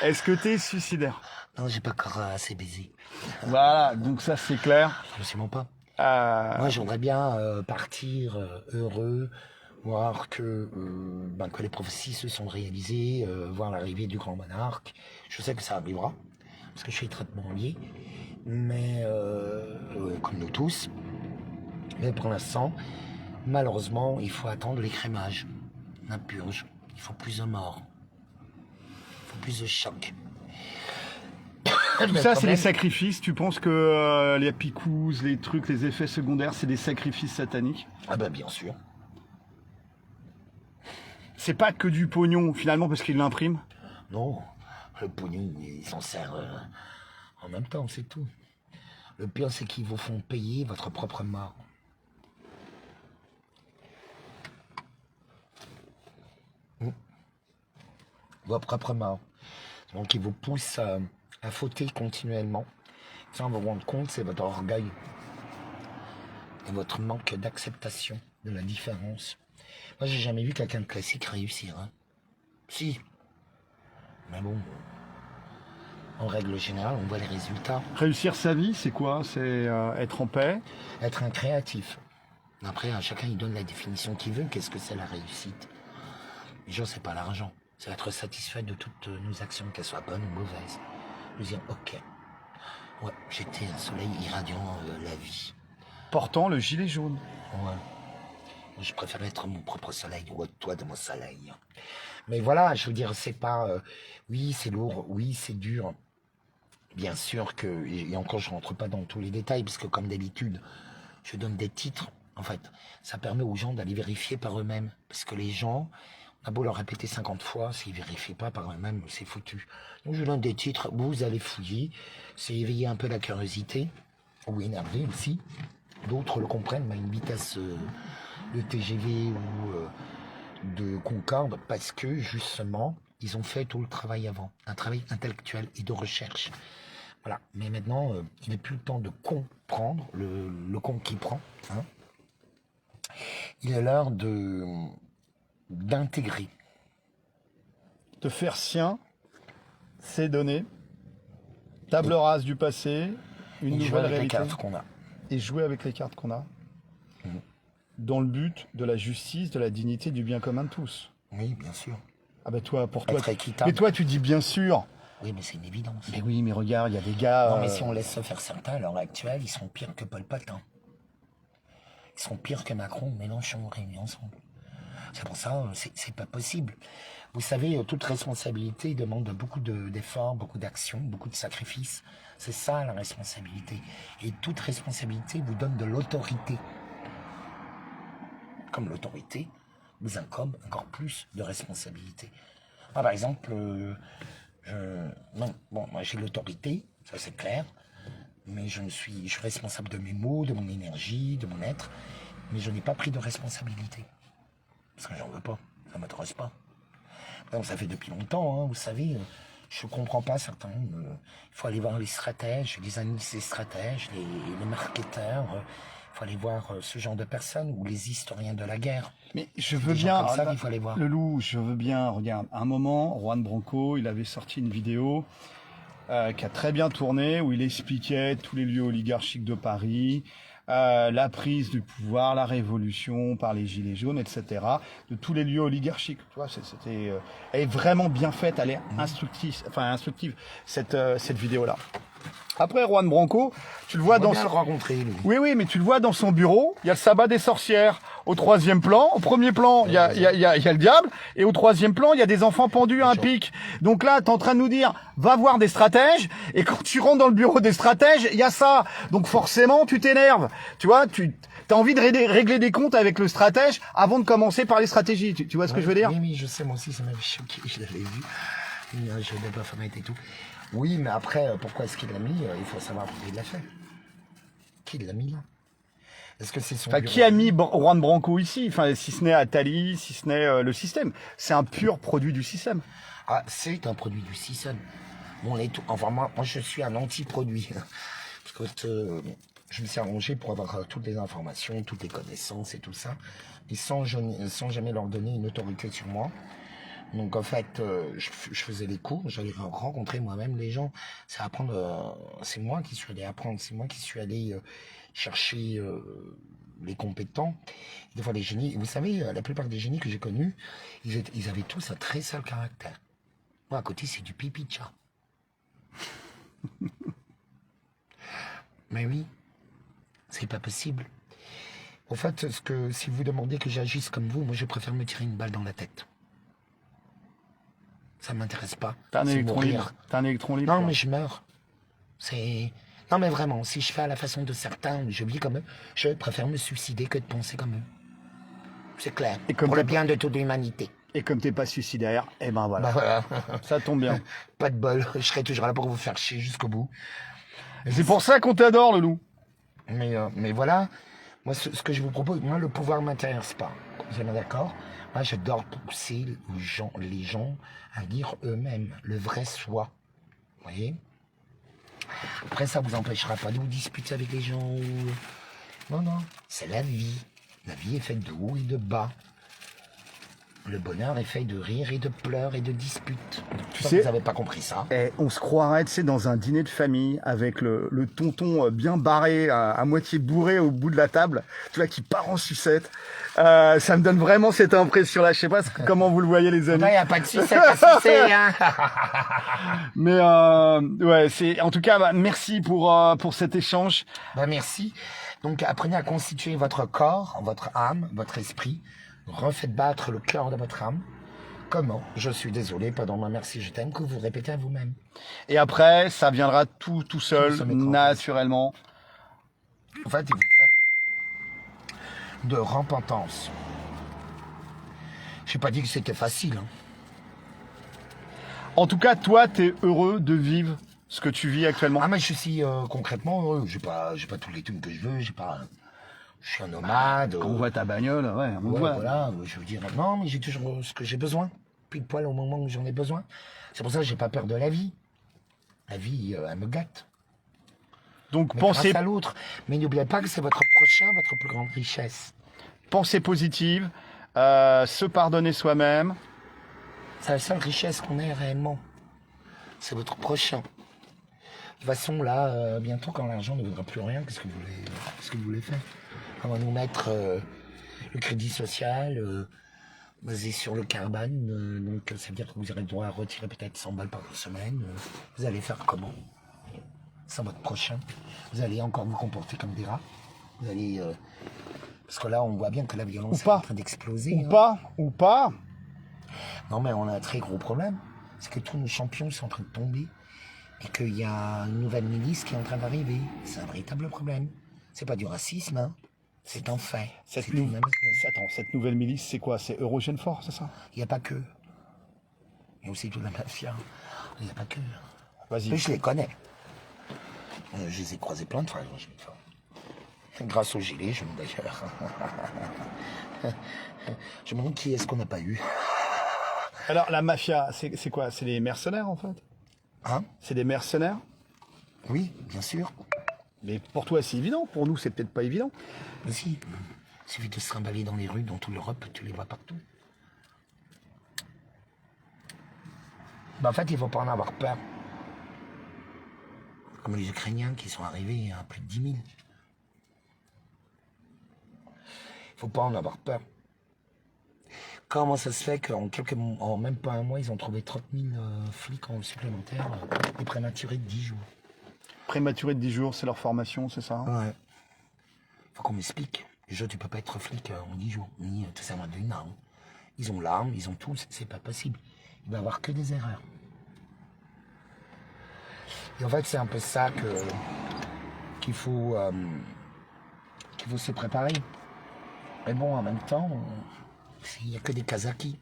Est-ce que t'es suicidaire? Non, j'ai pas encore assez baisé. Voilà, donc ça c'est clair. Absolument pas. Euh, Moi, j'aimerais bien partir heureux, voir que les prophéties se sont réalisées, voir l'arrivée du grand monarque. Je sais que ça arrivera, parce que je suis traitement lié, mais comme nous tous. Mais pour l'instant, malheureusement, il faut attendre l'écrémage, la purge. Il faut plus de morts, il faut plus de chocs. tout ça, c'est des sacrifices. Tu penses que les picouzes, les trucs, les effets secondaires, c'est des sacrifices sataniques? Ah ben bien sûr. C'est pas que du pognon, finalement, parce qu'ils l'impriment? Non, le pognon, il s'en sert en même temps, c'est tout. Le pire, c'est qu'ils vous font payer votre propre mort. Votre propre mort. Donc, il vous pousse à fauter continuellement. Sans vous rendre compte, c'est votre orgueil et votre manque d'acceptation de la différence. Moi, j'ai jamais vu quelqu'un de classique réussir. Hein. Si. Mais bon, en règle générale, on voit les résultats. Réussir sa vie, c'est quoi? C'est être en paix? Être un créatif. Après, à chacun, il donne la définition qu'il veut. Qu'est-ce que c'est la réussite? Les gens, c'est pas l'argent. C'est être satisfait de toutes nos actions, qu'elles soient bonnes ou mauvaises. Nous dire, ok, ouais, j'étais un soleil irradiant la vie. Portant le gilet jaune. Ouais. Je préfère être mon propre soleil, ou toi de mon soleil. Mais voilà, je veux dire, c'est pas... oui, c'est lourd, oui, c'est dur. Bien sûr que... Et encore, je rentre pas dans tous les détails, parce que comme d'habitude, je donne des titres. En fait, ça permet aux gens d'aller vérifier par eux-mêmes. Parce que les gens, on a beau leur répéter 50 fois, s'ils ne vérifient pas par eux-mêmes, c'est foutu. Donc je donne des titres, vous allez fouiller. C'est éveiller un peu la curiosité, ou énerver aussi. D'autres le comprennent, mais à une vitesse de TGV ou de Concorde, parce que justement, ils ont fait tout le travail avant. Un travail intellectuel et de recherche. Voilà. Mais maintenant, il n'est plus le temps de comprendre, le con qui prend. Hein. Il est l'heure d'intégrer. De faire sien ces données, table rase du passé, une nouvelle réalité. Qu'on a. Et jouer avec les cartes qu'on a. Dans le but de la justice, de la dignité, du bien commun de tous. Oui, bien sûr. Ah ben toi, pour toi... Être équitable. Mais toi, tu dis bien sûr. Oui, mais c'est une évidence. Mais oui, mais regarde, il y a des gars... Non, mais si on laisse se faire certains, à l'heure actuelle, ils sont pires que Pol Pot. Hein. Ils sont pires que Macron, Mélenchon, réunis ensemble. C'est pour ça, c'est pas possible. Vous savez, toute responsabilité demande beaucoup d'efforts, beaucoup d'actions, beaucoup de sacrifices. C'est ça, la responsabilité. Et toute responsabilité vous donne de l'autorité. Comme l'autorité vous incombe encore plus de responsabilité. Moi, par exemple, moi j'ai l'autorité, ça c'est clair, mais je suis responsable de mes mots, de mon énergie, de mon être, mais je n'ai pas pris de responsabilité. Parce que j'en veux pas, ça ne m'intéresse pas. Donc, ça fait depuis longtemps, hein, vous savez, je ne comprends pas certains. Il faut aller voir les stratèges, les analystes stratèges, les marketeurs. Il faut aller voir ce genre de personnes ou les historiens de la guerre. Mais je veux bien, comme ça, il faut aller voir. Le loup, je veux bien, regarde, à un moment, Juan Branco, il avait sorti une vidéo qui a très bien tourné, où il expliquait tous les lieux oligarchiques de Paris, la prise du pouvoir, la révolution par les gilets jaunes, etc. De tous les lieux oligarchiques. Tu vois, c'était, elle est vraiment bien faite, elle est instructive, cette vidéo-là. Après, Juan Branco, tu le vois dans son... rencontrer, lui. Oui, mais tu le vois dans son bureau, il y a le sabbat des sorcières. Au troisième plan, au premier plan, il y a le diable, et au troisième plan, il y a des enfants pendus à un pic. Donc là, t'es en train de nous dire, va voir des stratèges, et quand tu rentres dans le bureau des stratèges, il y a ça. Donc forcément, tu t'énerves. Tu vois, tu as envie de régler des comptes avec le stratège avant de commencer par les stratégies. Tu vois ce que je veux dire? Oui, je sais, moi aussi, ça m'avait choqué, je l'avais vu. Je n'ai pas fait et tout. Oui, mais après, pourquoi est-ce qu'il l'a mis? Il faut savoir pourquoi il l'a fait. Qui l'a mis là? Est-ce que c'est son bureau? Qui a mis Juan Branco ici? Enfin, si ce n'est Attali, si ce n'est le système. C'est un pur produit du système. Ah, c'est un produit du système. Bon, enfin, moi, je suis un anti-produit. Parce que je me suis arrangé pour avoir toutes les informations, toutes les connaissances et tout ça, et sans jamais leur donner une autorité sur moi. Donc en fait, je faisais les cours, j'allais rencontrer moi-même les gens. C'est apprendre, c'est moi qui suis allé apprendre, c'est moi qui suis allé chercher les compétents. Des fois les génies, vous savez, la plupart des génies que j'ai connus, ils avaient tous un très seul caractère. Moi à côté c'est du pipi de chat. Mais oui, c'est pas possible. En fait, si vous demandez que j'agisse comme vous, moi je préfère me tirer une balle dans la tête. Ça m'intéresse pas. T'as un électron libre. T'as un électron libre. Non, mais je meurs. Non, mais vraiment, si je fais à la façon de certains, je vis comme eux, je préfère me suicider que de penser comme eux. C'est clair. Et comme pour le bien de toute l'humanité. Et comme t'es pas suicidaire, eh ben voilà. Bah, voilà. Ça tombe bien. Pas de bol. Je serai toujours là pour vous faire chier jusqu'au bout. C'est pour ça qu'on t'adore, le loup. Mais voilà. Moi, ce que je vous propose, moi, le pouvoir m'intéresse pas. Vous êtes d'accord? Moi, j'adore pousser les gens à dire eux-mêmes le vrai soi. Vous voyez? Après, ça vous empêchera pas de vous disputer avec les gens. Non, non, c'est la vie. La vie est faite de haut et de bas. Le bonheur est fait de rire et de pleurs et de disputes. Tu Ça, sais, vous n'avez pas compris ça? on se croirait, tu sais, dans un dîner de famille avec le tonton bien barré, à moitié bourré au bout de la table, tu vois, qui part en sucette. Ça me donne vraiment cette impression-là. Je sais pas comment vous le voyez, les amis. Il n'y a pas de sucette à sucer, hein. Mais ouais, c'est en tout cas, merci pour cet échange. Ben, merci. Donc, apprenez à constituer votre corps, votre âme, votre esprit. Refaites battre le cœur de votre âme. Comment? Je suis désolé, pardon, ma merci, je t'aime, que vous répétez à vous-même. Et après, ça viendra tout seul, se mettra en place. naturellement. En fait, il faut faire de repentance. Je n'ai pas dit que c'était facile. Hein. En tout cas, toi, t'es heureux de vivre ce que tu vis actuellement. Ah, mais je suis concrètement heureux. J'ai pas tous les thunes que je veux. Je suis un nomade. Quand on voit ta bagnole, ouais, on Ouais, voit. voilà, je veux dire, non, mais j'ai toujours ce que j'ai besoin, pile poil au moment où j'en ai besoin. C'est pour ça que j'ai pas peur de la vie. La vie, elle me gâte. Donc, Mais pensez, grâce à l'autre. Mais n'oubliez pas que c'est votre prochain, votre plus grande richesse. pensée positive, se pardonner soi-même. C'est la seule richesse qu'on ait réellement. C'est votre prochain. De toute façon, là, bientôt, quand l'argent ne vaudra plus rien, qu'est-ce que vous voulez faire? On va nous mettre le crédit social basé sur le carbone. Donc, ça veut dire que vous aurez le droit à retirer peut-être 100 balles par semaine. Vous allez faire comment? Sans votre prochain. Vous allez encore vous comporter comme des rats. Vous allez... parce que là, on voit bien que la violence est en train d'exploser. Ou pas. Non, mais on a un très gros problème. C'est que tous nos champions sont en train de tomber. Et qu'il y a une nouvelle milice qui est en train d'arriver. C'est un véritable problème. C'est pas du racisme, hein. C'est un fait. Cette, C'est nou- une amassion. Attends, cette nouvelle milice, c'est quoi? C'est Eurogène Fort, c'est ça? Il n'y a pas que. Il y a aussi toute la mafia. Il n'y a pas que. Vas-y. Je les connais. Je les ai croisés plein de fois. Grâce au gilet jaune d'ailleurs. Je me demande qui est-ce qu'on n'a pas eu. Alors, la mafia, c'est quoi? C'est les mercenaires, en fait? Hein? C'est des mercenaires? Oui, bien sûr. Mais pour toi, c'est évident. Pour nous, c'est peut-être pas évident. Mais si, il suffit de se trimballer dans les rues, dans toute l'Europe, tu les vois partout. Ben, en fait, il ne faut pas en avoir peur. Comme les Ukrainiens qui sont arrivés à plus de 10 000. Il ne faut pas en avoir peur. Comment ça se fait qu'en même pas un mois, ils ont trouvé 30 000 flics en supplémentaires et prématurés de 10 jours? Prématuré de 10 jours, c'est leur formation, c'est ça? Ouais. Faut qu'on m'explique. Déjà, tu peux pas être flic en 10 jours, ni tout ça, d'une arme. Ils ont l'arme, ils ont tout, c'est pas possible. Il va y avoir que des erreurs. Et en fait, c'est un peu ça qu'il faut se préparer. Mais bon, en même temps, il n'y a que des Kazakhs.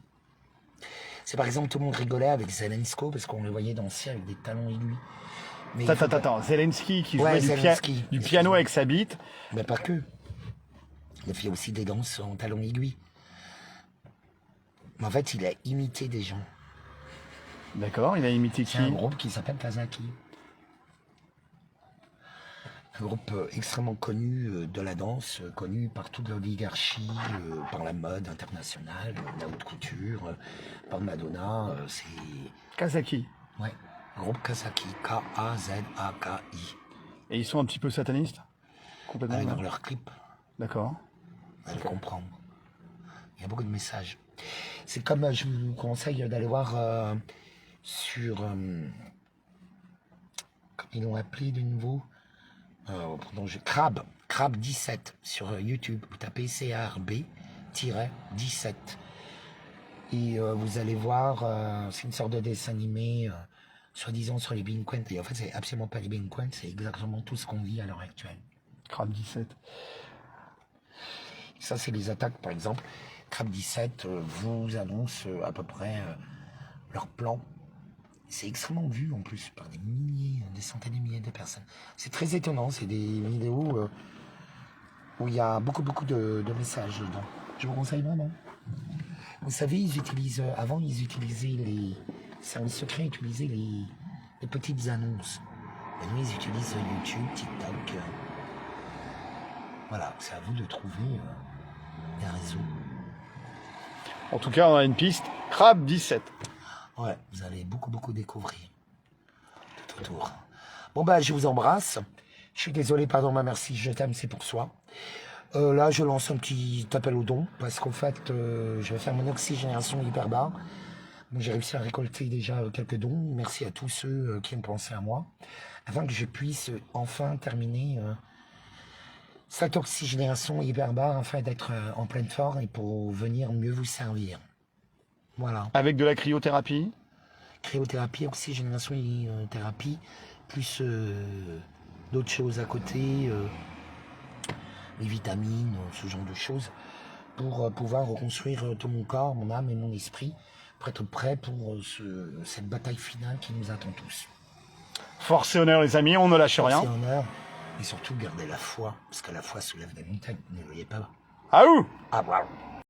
C'est par exemple, tout le monde rigolait avec Zelensky parce qu'on le voyait danser avec des talons aiguilles. Mais Attends, Zelensky qui jouait Ouais, du Zelensky. piano avec sa bite. Mais pas que. Il a fait aussi des danses en talons aiguilles. Mais en fait, il a imité des gens. D'accord, il a imité qui? C'est un groupe qui s'appelle Kazaki. Un groupe extrêmement connu de la danse, connu par toute l'oligarchie, par la mode internationale, la haute couture, par Madonna. C'est... Kazaki. Ouais, groupe Kazaki, K-A-Z-A-K-I. Et ils sont un petit peu satanistes? Complètement. Allez dans leur clip, D'accord. vous allez comprendre. Il y a beaucoup de messages. C'est comme, je vous conseille d'aller voir sur... comment ils l'ont appelé de nouveau, Crab 17 sur YouTube. Vous tapez CARB-17. Et vous allez voir, c'est une sorte de dessin animé, soi-disant sur les delinquents. Et en fait, c'est absolument pas les delinquents, c'est exactement tout ce qu'on vit à l'heure actuelle. Crab 17. Ça, c'est les attaques, par exemple. Crab 17 vous annonce à peu près leur plan. C'est extrêmement vu en plus par des milliers, des centaines de milliers de personnes. C'est très étonnant, c'est des vidéos où il y a beaucoup de messages dedans. Je vous conseille vraiment. Vous savez, avant, ils utilisaient les services secrets, utilisaient les petites annonces. Maintenant, ils utilisent YouTube, TikTok. Voilà, c'est à vous de trouver les réseaux. En tout cas, on a une piste. Crabe 17. Ouais, vous allez beaucoup découvrir tout autour. Bon, bah, je vous embrasse. Je suis désolé, pardon, ma merci, je t'aime, c'est pour soi. Là, je lance un petit appel au don, parce qu'en fait, je vais faire mon oxygénation hyperbare. Bon, j'ai réussi à récolter déjà quelques dons. Merci à tous ceux qui ont pensé à moi, afin que je puisse enfin terminer cette oxygénation hyperbare, afin d'être en pleine forme et pour venir mieux vous servir. Voilà. Avec de la cryothérapie. Cryothérapie, oxygénation et thérapie, plus d'autres choses à côté, les vitamines, ce genre de choses, pour pouvoir reconstruire tout mon corps, mon âme et mon esprit, pour être prêt pour cette bataille finale qui nous attend tous. Force et honneur, les amis, on ne lâche rien. Force et honneur, et surtout garder la foi, parce que la foi soulève des montagnes, ne voyez pas. Ah ouh! Ah, waouh!